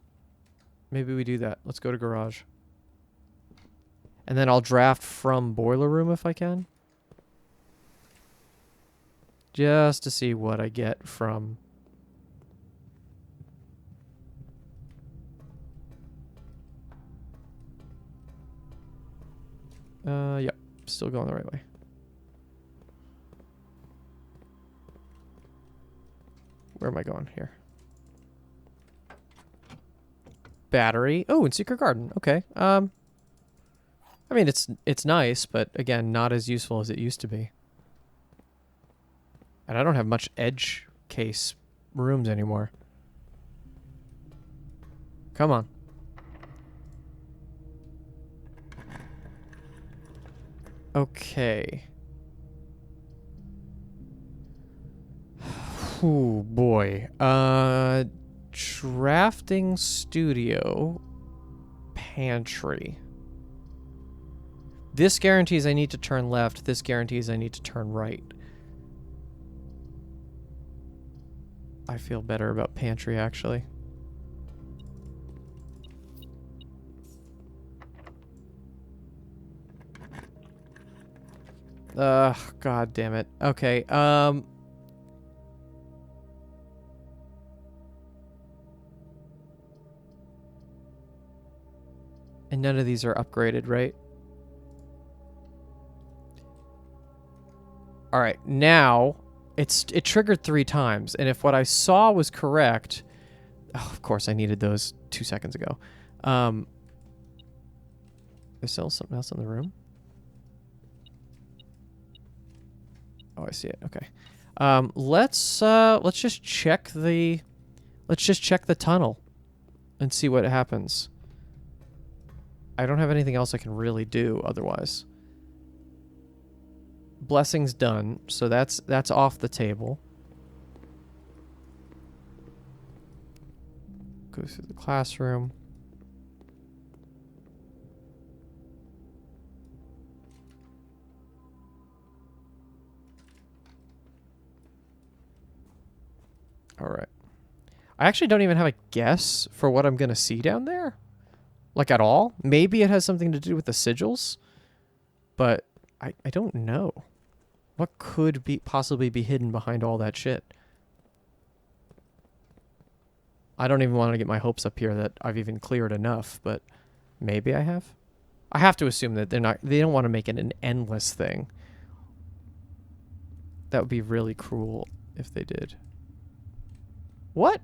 Maybe we do that. Let's go to garage. And then I'll draft from boiler room if I can. Just to see what I get from... Yep. Still going the right way. Where am I going here? Battery. Oh, and secret garden. Okay. I mean, it's nice, but again, not as useful as it used to be. And I don't have much edge case rooms anymore. Come on. Okay. Oh boy. Drafting studio. Pantry. This guarantees I need to turn left. This guarantees I need to turn right. I feel better about pantry, actually. God damn it. Okay, and none of these are upgraded, right? All right, now it triggered 3 times, and if what I saw was correct, oh, of course I needed those 2 seconds ago. There's still something else in the room. Oh, I see it. Okay. Let's just check the tunnel and see what happens. I don't have anything else I can really do otherwise. Blessing's done, so that's off the table. Go through the classroom. All right. I actually don't even have a guess for what I'm going to see down there. Like, at all. Maybe it has something to do with the sigils. But I don't know. What could possibly be hidden behind all that shit? I don't even want to get my hopes up here that I've even cleared enough, but maybe I have. I have to assume that they don't want to make it an endless thing. That would be really cruel if they did. What?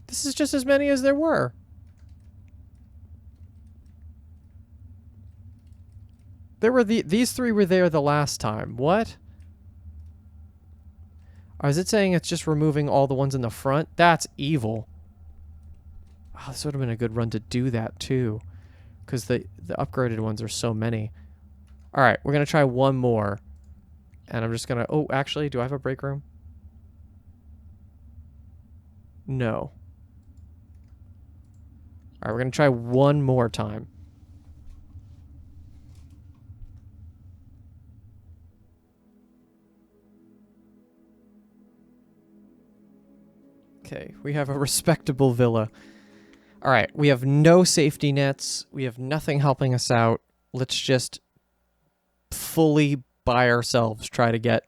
This is just as many as there were. There were these 3 were there the last time. What? Or is it saying it's just removing all the ones in the front? That's evil. Oh, this would have been a good run to do that too. Because the upgraded ones are so many. Alright, we're going to try one more. And I'm just going to... Oh, actually, do I have a break room? No. Alright, we're going to try one more time. Okay, we have a respectable villa. Alright, we have no safety nets. We have nothing helping us out. Let's just fully by ourselves try to get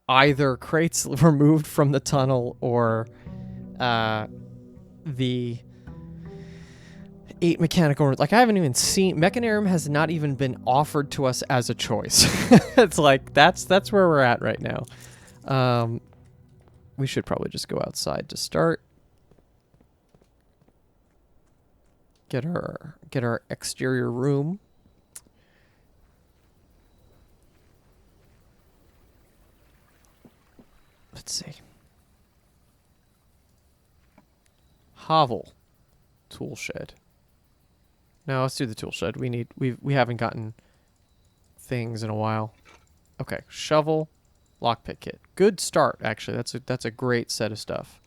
either crates removed from the tunnel or the 8 mechanical... Like, I haven't even seen... Mechanarium has not even been offered to us as a choice. It's like, that's where we're at right now. We should probably just go outside to start. Get our exterior room. Let's see. Hovel. Tool shed. No, let's do the tool shed. We haven't gotten things in a while. Okay, shovel, lockpick kit. Good start, actually. That's a great set of stuff.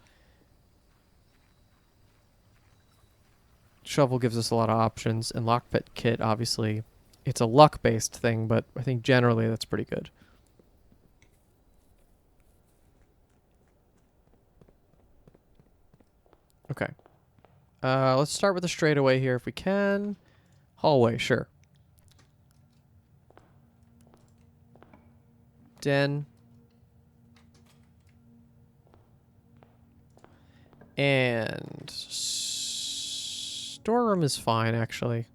Shovel gives us a lot of options, and lockpick kit, obviously, it's a luck-based thing, but I think generally that's pretty good. Okay. Let's start with a straightaway here if we can. Hallway, sure. Den. And storeroom is fine, actually.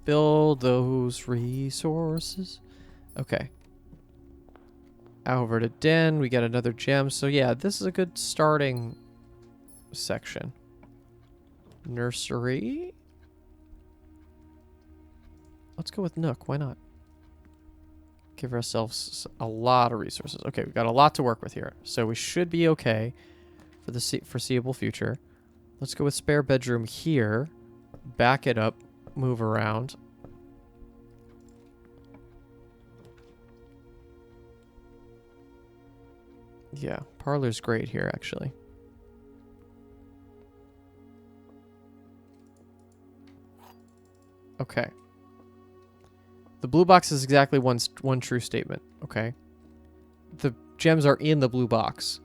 Build those resources. Okay. Over to den, we get another gem. So yeah, this is a good starting section. Nursery. Let's go with Nook. Why not? Give ourselves a lot of resources. Okay, we've got a lot to work with here. So we should be okay for the foreseeable future. Let's go with spare bedroom here. Back it up. Move around. Yeah, parlor's great here, actually. Okay. The blue box is exactly one true statement, okay? The gems are in the blue box.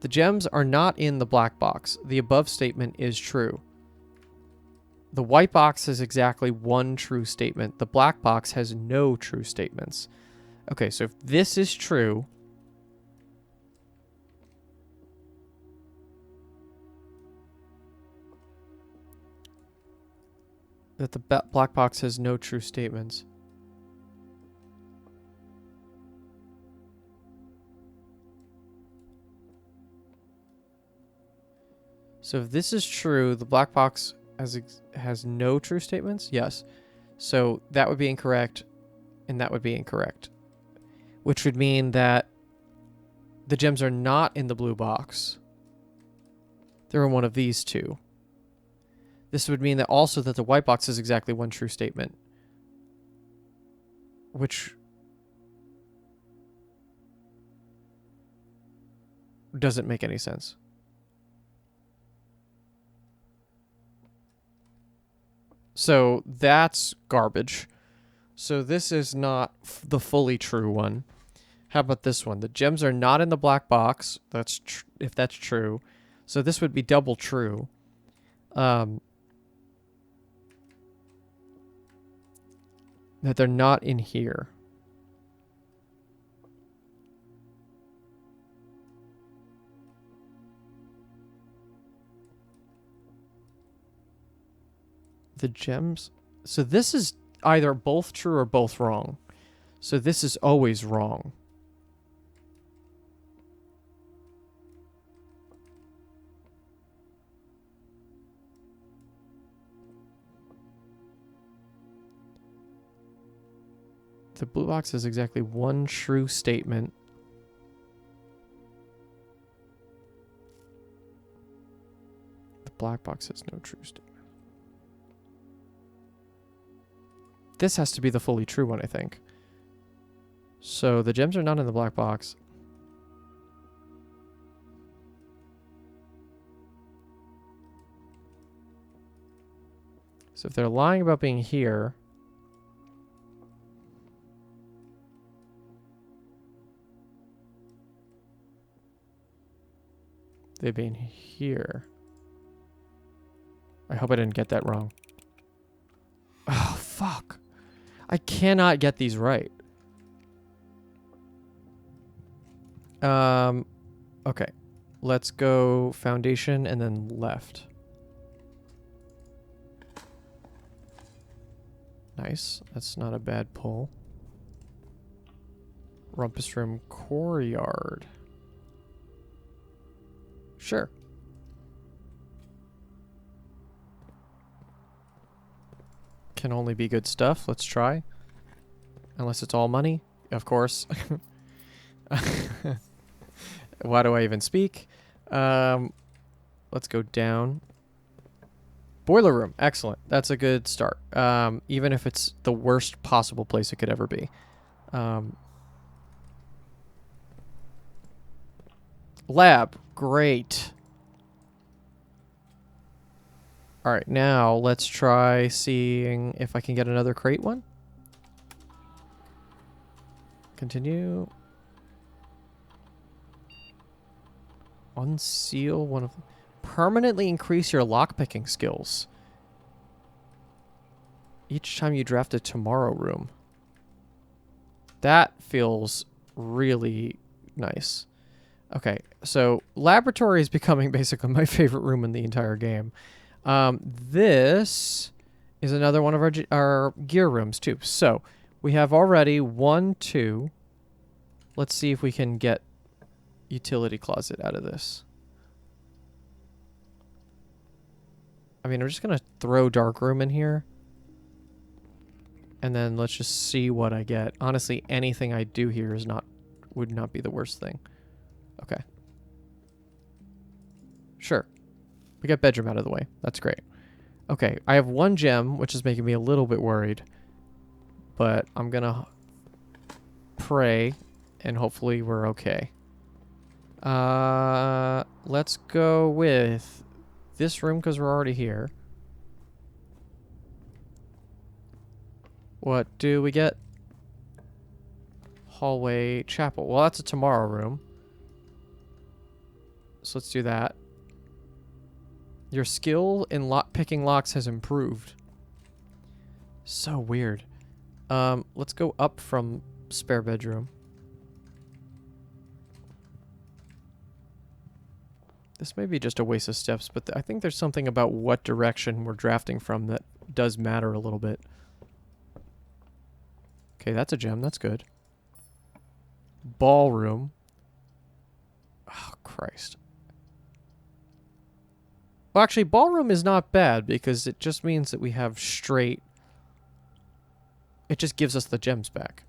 The gems are not in the black box. The above statement is true. The white box is exactly one true statement. The black box has no true statements. Okay, so if this is true... that the black box has no true statements. So if this is true, the black box has no true statements? Yes. So that would be incorrect, and that would be incorrect. Which would mean that the gems are not in the blue box. They're in one of these two. This would mean that also that the white box is exactly one true statement. Which doesn't make any sense. So that's garbage. So this is not the fully true one. How about this one? The gems are not in the black box. That's if that's true. So this would be double true. That they're not in here. The gems. So this is either both true or both wrong. So this is always wrong. The blue box is exactly one true statement. The black box has no true statement. This has to be the fully true one, I think. So the gems are not in the black box. So if they're lying about being here... they've been here. I hope I didn't get that wrong. Oh, fuck. I cannot get these right. Okay. Let's go foundation and then left. Nice. That's not a bad pull. Rumpus room courtyard. Sure. Can only be good stuff. Let's try. Unless it's all money. Of course. Why do I even speak? Let's go down. Boiler room. Excellent. That's a good start. Even if it's the worst possible place it could ever be. Lab. Great. Alright, now let's try seeing if I can get another crate one. Continue. Unseal one of them. Permanently increase your lockpicking skills. Each time you draft a tomorrow room. That feels really nice. Okay, so laboratory is becoming basically my favorite room in the entire game. This is another one of our gear rooms too. So we have already 1, 2. Let's see if we can get utility closet out of this. I mean, we're just gonna throw dark room in here. And then let's just see what I get. Honestly, anything I do here would not be the worst thing. Okay. Sure. We got bedroom out of the way. That's great. Okay, I have 1 gem, which is making me a little bit worried. But I'm gonna pray, and hopefully we're okay. Let's go with this room because we're already here. What do we get? Hallway, chapel. Well, that's a tomorrow room. So let's do that. Your skill in picking locks has improved. So weird. Let's go up from spare bedroom. This may be just a waste of steps, but I think there's something about what direction we're drafting from that does matter a little bit. Okay, that's a gem. That's good. Ballroom. Oh, Christ. Well, actually, ballroom is not bad because it just means that we have straight... It just gives us the gems back.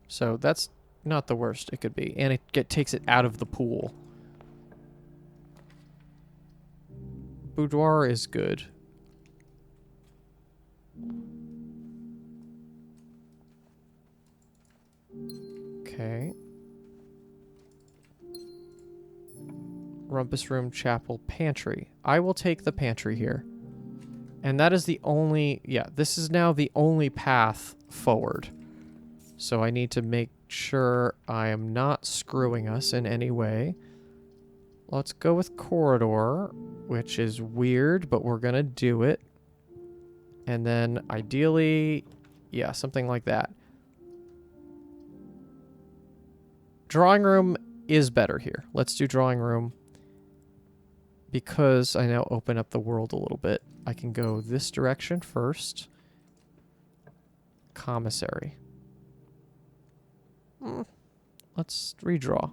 So that's not the worst it could be. And it takes it out of the pool. Boudoir is good. Okay. Rumpus room, chapel, pantry. I will take the pantry here. And that is the only... Yeah, this is now the only path forward. So I need to make sure I am not screwing us in any way. Let's go with corridor, which is weird, but we're gonna do it. And then ideally, yeah, something like that. Drawing room is better here. Let's do drawing room. because I now open up the world a little bit, I can go this direction first. Commissary. Let's redraw.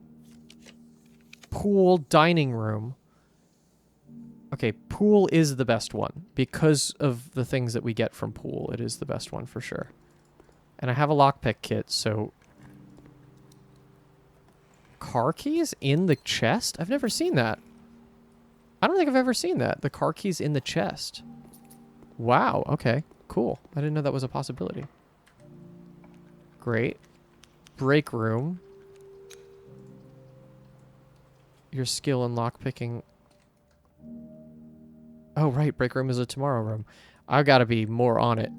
Pool, dining room. Okay, pool is the best one. Because of the things that we get from pool, it is the best one for sure. And I have a lockpick kit, so... Car keys in the chest? I've never seen that. I don't think I've ever seen that. The car keys in the chest. Wow, okay, cool. I didn't know that was a possibility. Great. Break room. Your skill in lockpicking. Oh, right. Break room is a tomorrow room. I've got to be more on it.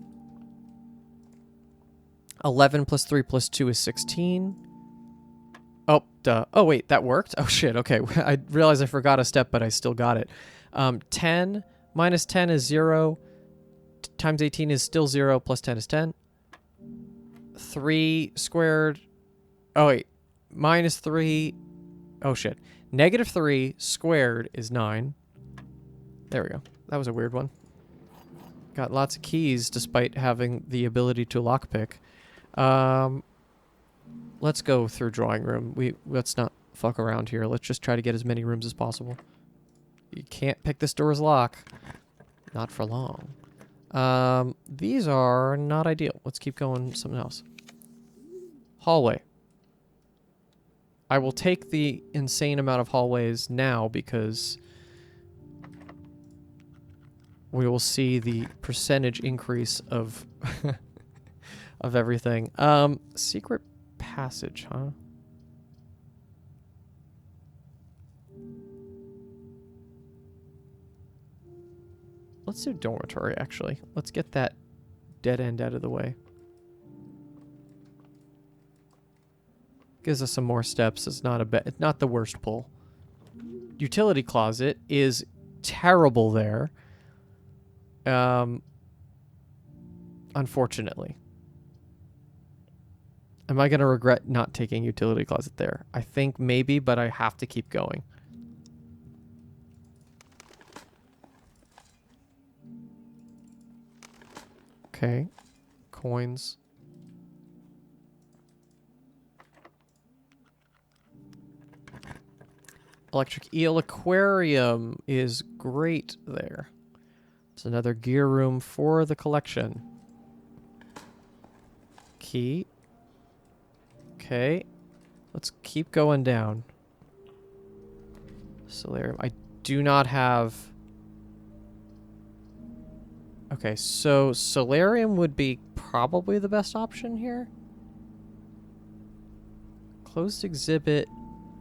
11 plus 3 plus 2 is 16. Oh, duh. Oh, wait. That worked? Oh, shit. Okay. I realized I forgot a step, but I still got it. 10 minus 10 is 0. Times 18 is still 0. Plus 10 is 10. 3 squared. Oh, wait. Minus 3. Oh, shit. Negative 3 squared is 9. There we go. That was a weird one. Got lots of keys despite having the ability to lockpick. Let's go through drawing room. Let's not fuck around here. Let's just try to get as many rooms as possible. You can't pick this door's lock. Not for long. These are not ideal. Let's keep going something else. Hallway. I will take the insane amount of hallways now because we will see the percentage increase of of everything. Secret passage, huh? Let's do dormitory, actually. Let's get that dead end out of the way. Gives us some more steps. It's not it's not the worst pull. Utility closet is terrible there. Unfortunately. Am I going to regret not taking utility closet there? I think maybe, but I have to keep going. Okay. Coins. Electric eel aquarium is great there. It's another gear room for the collection. Key. Okay. Let's keep going down. Solarium. I do not have... Okay, so solarium would be probably the best option here. Closed exhibit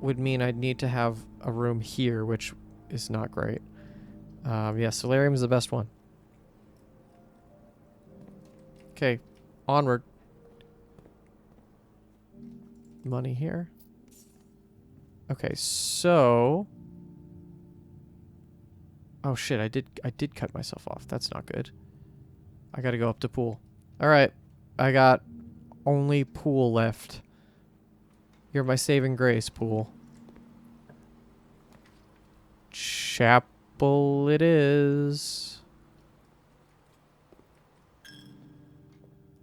would mean I'd need to have a room here, which is not great. Yeah, solarium is the best one. Okay, onward. Money here. Okay, so... Oh shit, I did cut myself off. That's not good. I gotta go up to pool. Alright, I got only pool left. You're my saving grace, pool. Chapel it is.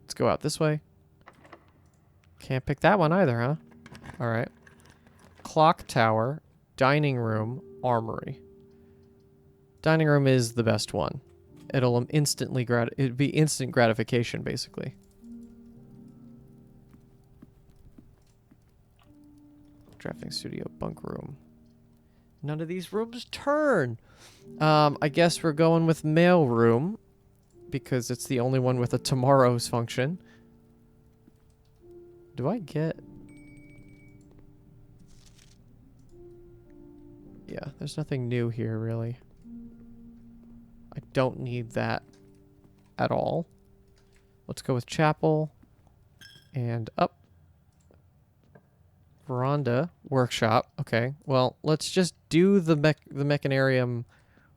Let's go out this way. Can't pick that one either, huh? Alright. Clock tower, dining room, armory. Dining room is the best one. It'll instantly it'd be instant gratification, basically. Drafting studio, bunk room. None of these rooms turn. I guess we're going with mail room because it's the only one with a tomorrow's function. Do I get... Yeah, there's nothing new here, really. I don't need that at all. Let's go with chapel and up. Veranda, workshop. Okay, well, let's just do the mechanarium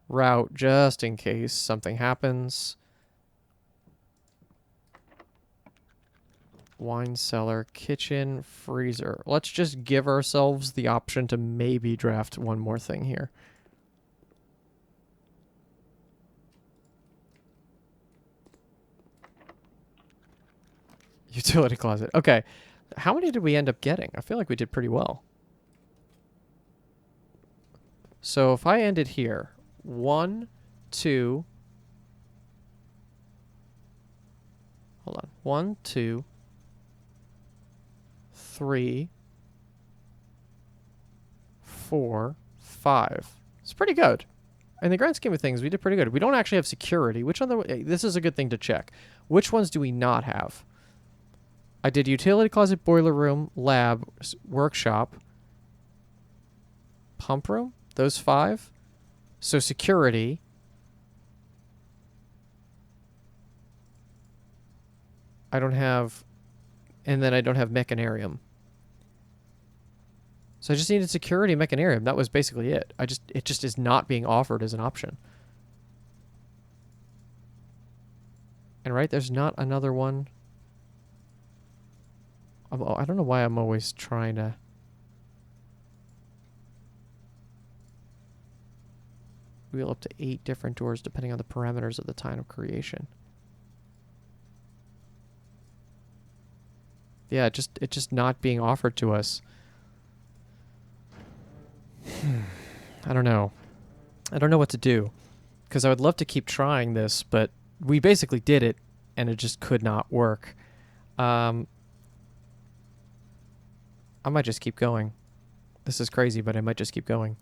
route just in case something happens. Wine cellar, kitchen, freezer. Let's just give ourselves the option to maybe draft one more thing here. Utility closet. Okay. How many did we end up getting? I feel like we did pretty well. So if I ended here, 1, 2. Hold on. 1, 2, 3, 4, 5. It's pretty good. In the grand scheme of things, we did pretty good. We don't actually have security. Which other? This is a good thing to check. Which ones do we not have? I did utility closet, boiler room, lab, workshop, pump room. Those 5. So security. I don't have, and then I don't have mechanarium. So I just needed security mechanarium. That was basically it. It just is not being offered as an option. And right, there's not another one. I don't know why I'm always trying to. Wheel up to 8 different doors depending on the parameters of the time of creation. Yeah, it's just not being offered to us. I don't know. I don't know what to do. Because I would love to keep trying this, but we basically did it, and it just could not work. I might just keep going. This is crazy, but I might just keep going.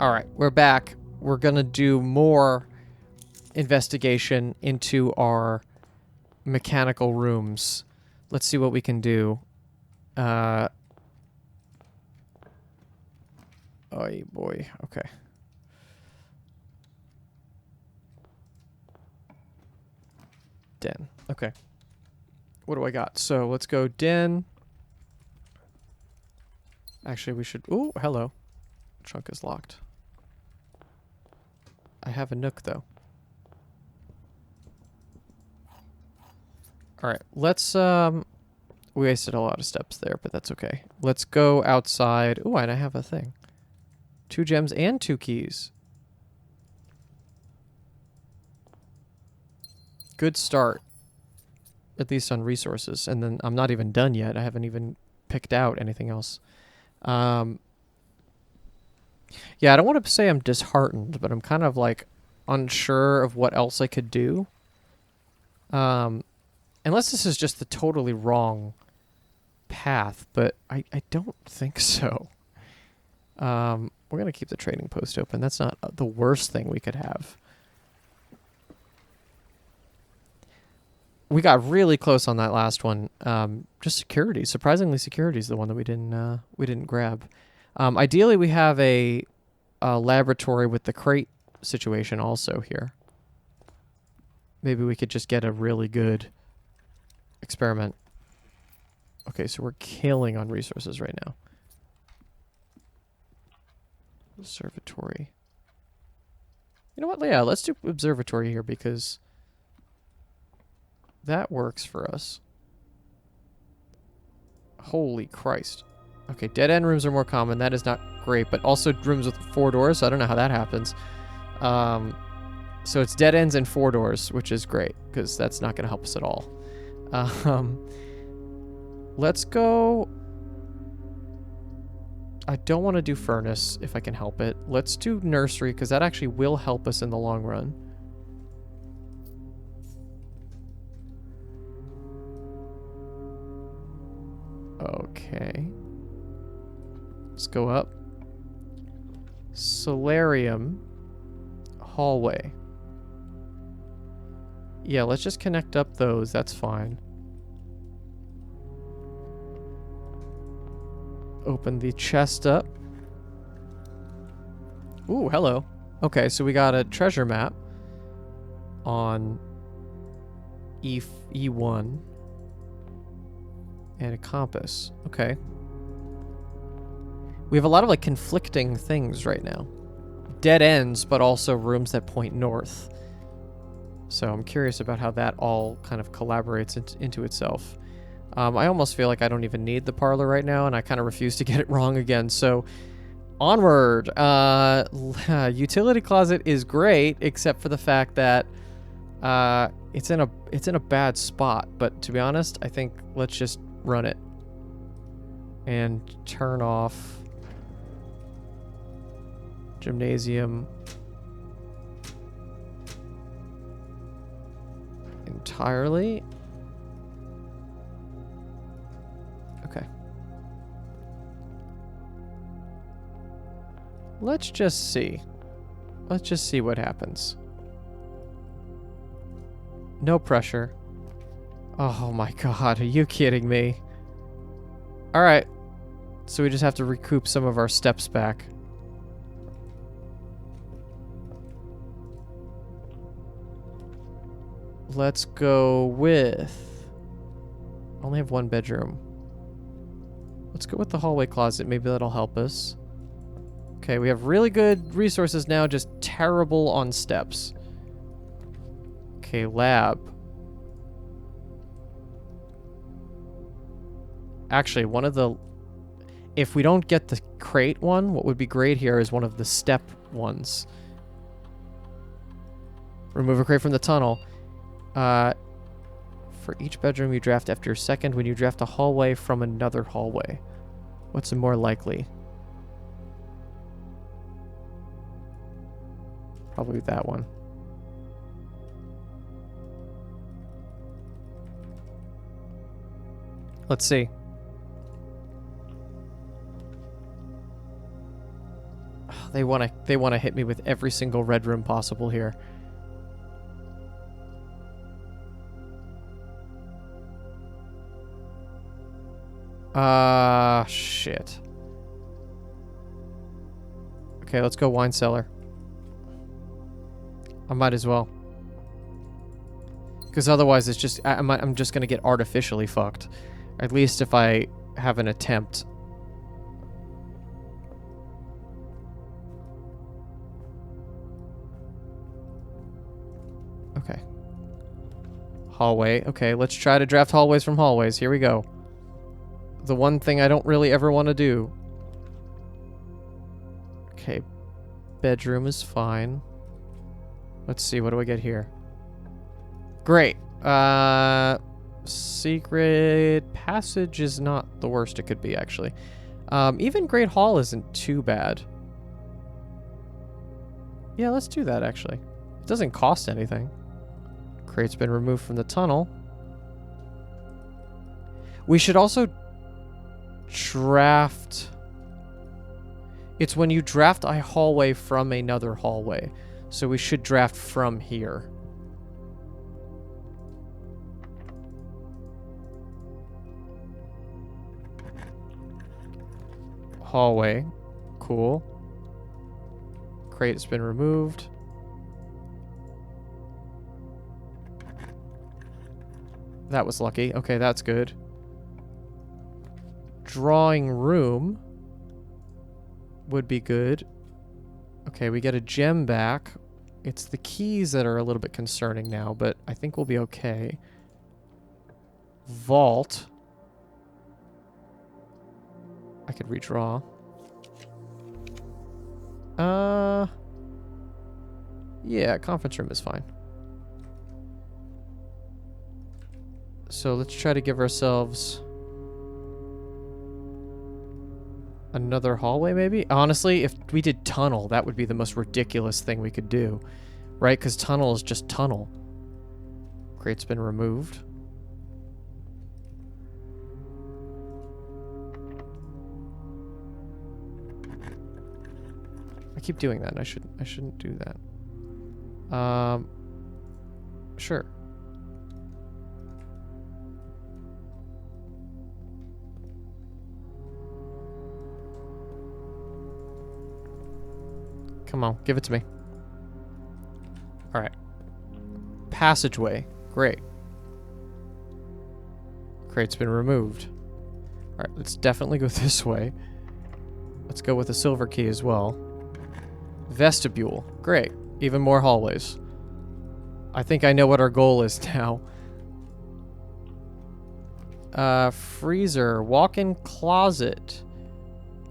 All right, we're back. We're going to do more investigation into our mechanical rooms. Let's see what we can do. Oh boy. Okay. Den. Okay. What do I got? So let's go den. Actually, we should... Ooh, hello. Trunk is locked. I have a nook, though. Alright, let's, we wasted a lot of steps there, but that's okay. Let's go outside. Ooh, and I have a thing. 2 gems and 2 keys. Good start. At least on resources. And then I'm not even done yet. I haven't even picked out anything else. Yeah, I don't want to say I'm disheartened, but I'm kind of like unsure of what else I could do. Unless this is just the totally wrong path, but I don't think so. We're going to keep the trading post open. That's not the worst thing we could have. We got really close on that last one. Just security. Surprisingly, security is the one that we didn't grab. Ideally, we have a laboratory with the crate situation also here. Maybe we could just get a really good experiment. Okay, so we're killing on resources right now. Observatory. You know what? Yeah, let's do observatory here because that works for us. Holy Christ. Okay, dead end rooms are more common. That is not great, but also rooms with 4 doors. So I don't know how that happens. So it's dead ends and 4 doors, which is great because that's not going to help us at all. Let's go. I don't want to do furnace if I can help it. Let's do nursery because that actually will help us in the long run. Okay. Let's go up. Solarium. Hallway. Yeah, let's just connect up those. That's fine. Open the chest up. Ooh, hello. Okay, so we got a treasure map on E1 and a compass. Okay. We have a lot of like conflicting things right now. Dead ends, but also rooms that point north. So I'm curious about how that all kind of collaborates into itself. I almost feel like I don't even need the parlor right now, and I kind of refuse to get it wrong again. So onward. Utility closet is great, except for the fact that it's in a bad spot. But to be honest, I think let's just run it and turn off gymnasium entirely. Okay. Let's just see. Let's just see what happens. No pressure. Oh my god, are you kidding me? Alright. So we just have to recoup some of our steps back. Let's go with... only have one bedroom. Let's go with the hallway closet. Maybe that'll help us. Okay, we have really good resources now, just terrible on steps. Okay, lab. Actually, one of the... if we don't get the crate one, what would be great here is one of the step ones. Remove a crate from the tunnel. For each bedroom you draft after your second, when you draft a hallway from another hallway. What's more likely? Probably that one. Let's see. They want to hit me with every single red room possible here. Shit. Okay, let's go wine cellar. I might as well. Because otherwise it's just... I'm just going to get artificially fucked. At least if I have an attempt. Okay. Hallway. Okay, let's try to draft hallways from hallways. Here we go. The one thing I don't really ever want to do. Okay. Bedroom is fine. Let's see, what do I get here? Great. Secret passage is not the worst it could be, actually. Even Great Hall isn't too bad. Yeah, let's do that, actually. It doesn't cost anything. Crate's been removed from the tunnel. We should also draft... It's when you draft a hallway from another hallway. So we should draft from here. Hallway. Cool. Crate has been removed. That was lucky. Okay, that's good. Drawing room would be good. Okay, we get a gem back. It's the keys that are a little bit concerning now, but I think we'll be okay. Vault. I could redraw. Yeah, conference room is fine. So let's try to give ourselves another hallway, maybe? Honestly, if we did tunnel, that would be the most ridiculous thing we could do. Right? Because tunnel is just tunnel. Crate's been removed. I keep doing that, and I shouldn't do that. Sure. Come on, give it to me. Alright. Passageway. Great. Crate's been removed. Alright, let's definitely go this way. Let's go with a silver key as well. Vestibule. Great. Even more hallways. I think I know what our goal is now. Freezer. Walk-in closet.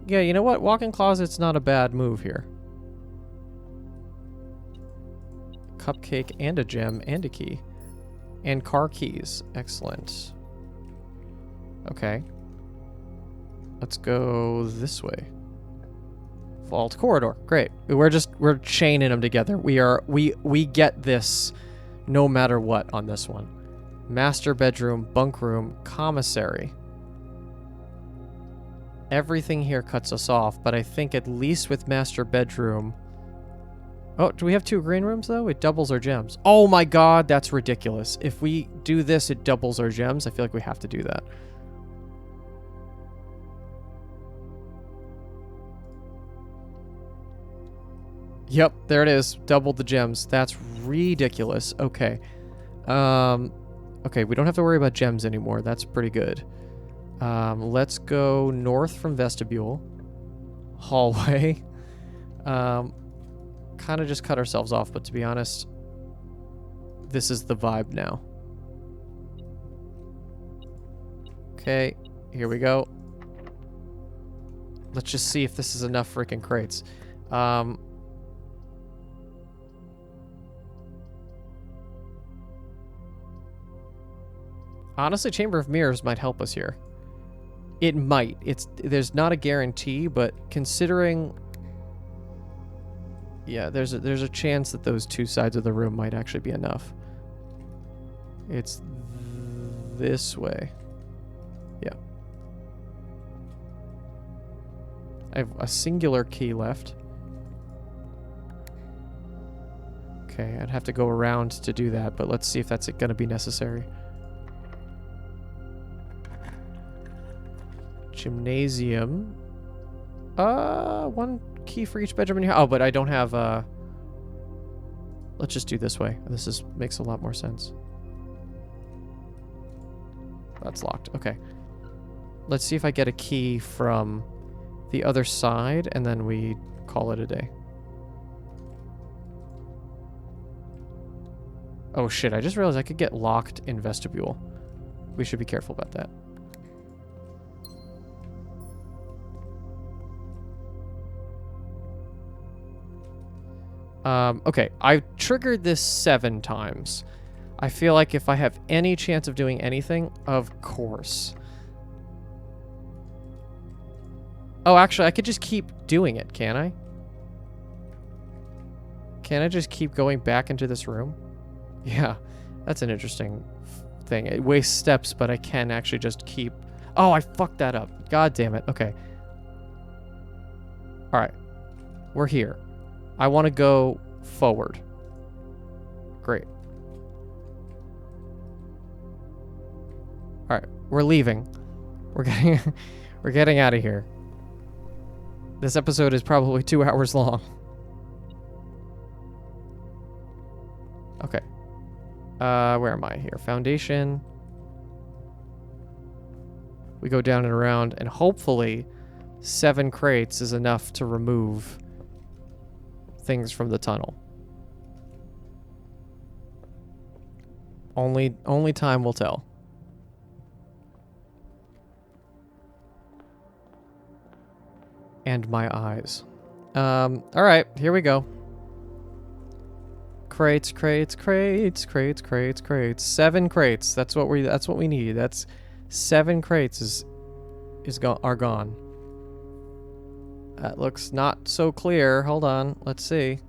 Yeah, you know what? Walk-in closet's not a bad move here. Cupcake and a gem and a key. And car keys. Excellent. Okay. Let's go this way. Vault corridor. Great. We're chaining them together. We get this no matter what on this one. Master bedroom, bunk room, commissary. Everything here cuts us off, but I think at least with master bedroom... Oh, do we have 2 green rooms, though? It doubles our gems. Oh my god, that's ridiculous. If we do this, it doubles our gems. I feel like we have to do that. Yep, there it is. Doubled the gems. That's ridiculous. Okay. Okay, we don't have to worry about gems anymore. That's pretty good. Let's go north from vestibule. Hallway. Kind of just cut ourselves off, but to be honest, this is the vibe now. Okay, here we go. Let's just see if this is enough freaking crates. Honestly, Chamber of Mirrors might help us here. It might. There's not a guarantee, but considering... Yeah, there's a chance that those 2 sides of the room might actually be enough. It's this way. Yeah. I have a singular key left. Okay, I'd have to go around to do that, but let's see if that's going to be necessary. Gymnasium. 1 key for each bedroom in here. Oh, but I don't have, let's just do this way. This makes a lot more sense. That's locked. Okay. Let's see if I get a key from the other side, and then we call it a day. Oh shit, I just realized I could get locked in vestibule. We should be careful about that. Okay, I've triggered this 7 times. I feel like if I have any chance of doing anything, of course. Oh, actually, I could just keep doing it, can I? Can I just keep going back into this room? Yeah, that's an interesting thing. It wastes steps, but I can actually just keep... Oh, I fucked that up. God damn it. Okay. Alright. We're here. I want to go forward. Great. All right, we're leaving. We're getting out of here. This episode is probably 2 hours long. Okay. Where am I here? Foundation. We go down and around, and hopefully 7 crates is enough to remove things from the tunnel. Only time will tell. And my eyes. All right, here we go. Crates, crates, crates, crates, crates, crates. 7 crates. That's what we need. That's 7 crates are gone. That looks not so clear. Hold on. Let's see.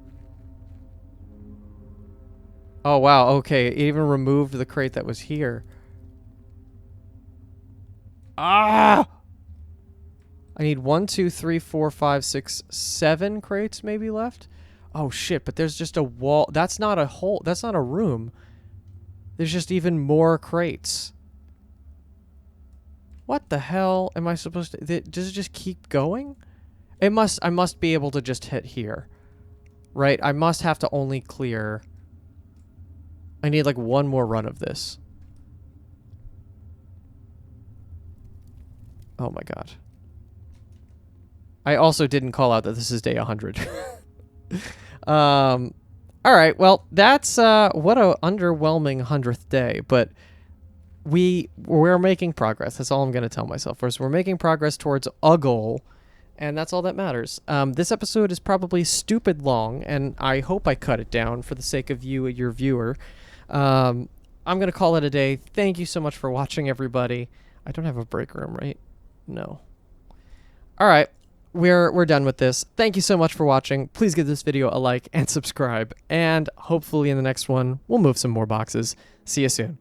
Oh, wow. Okay. It even removed the crate that was here. Ah! I need 1, 2, 3, 4, 5, 6, 7 crates maybe left. Oh, shit. But there's just a wall. That's not a hole. That's not a room. There's just even more crates. What the hell am I supposed to... Does it just keep going? I must be able to just hit here. Right? I must have to only clear... I need like 1 more run of this. Oh my god. I also didn't call out that this is day 100. All right, well, that's what a underwhelming 100th day, but we're making progress. That's all I'm going to tell myself. First, we're making progress towards a goal, and that's all that matters. This episode is probably stupid long, and I hope I cut it down for the sake of you, your viewer. I'm going to call it a day. Thank you so much for watching, everybody. I don't have a break room, right? No. All right. We're done with this. Thank you so much for watching. Please give this video a like and subscribe. And hopefully in the next one, we'll move some more boxes. See you soon.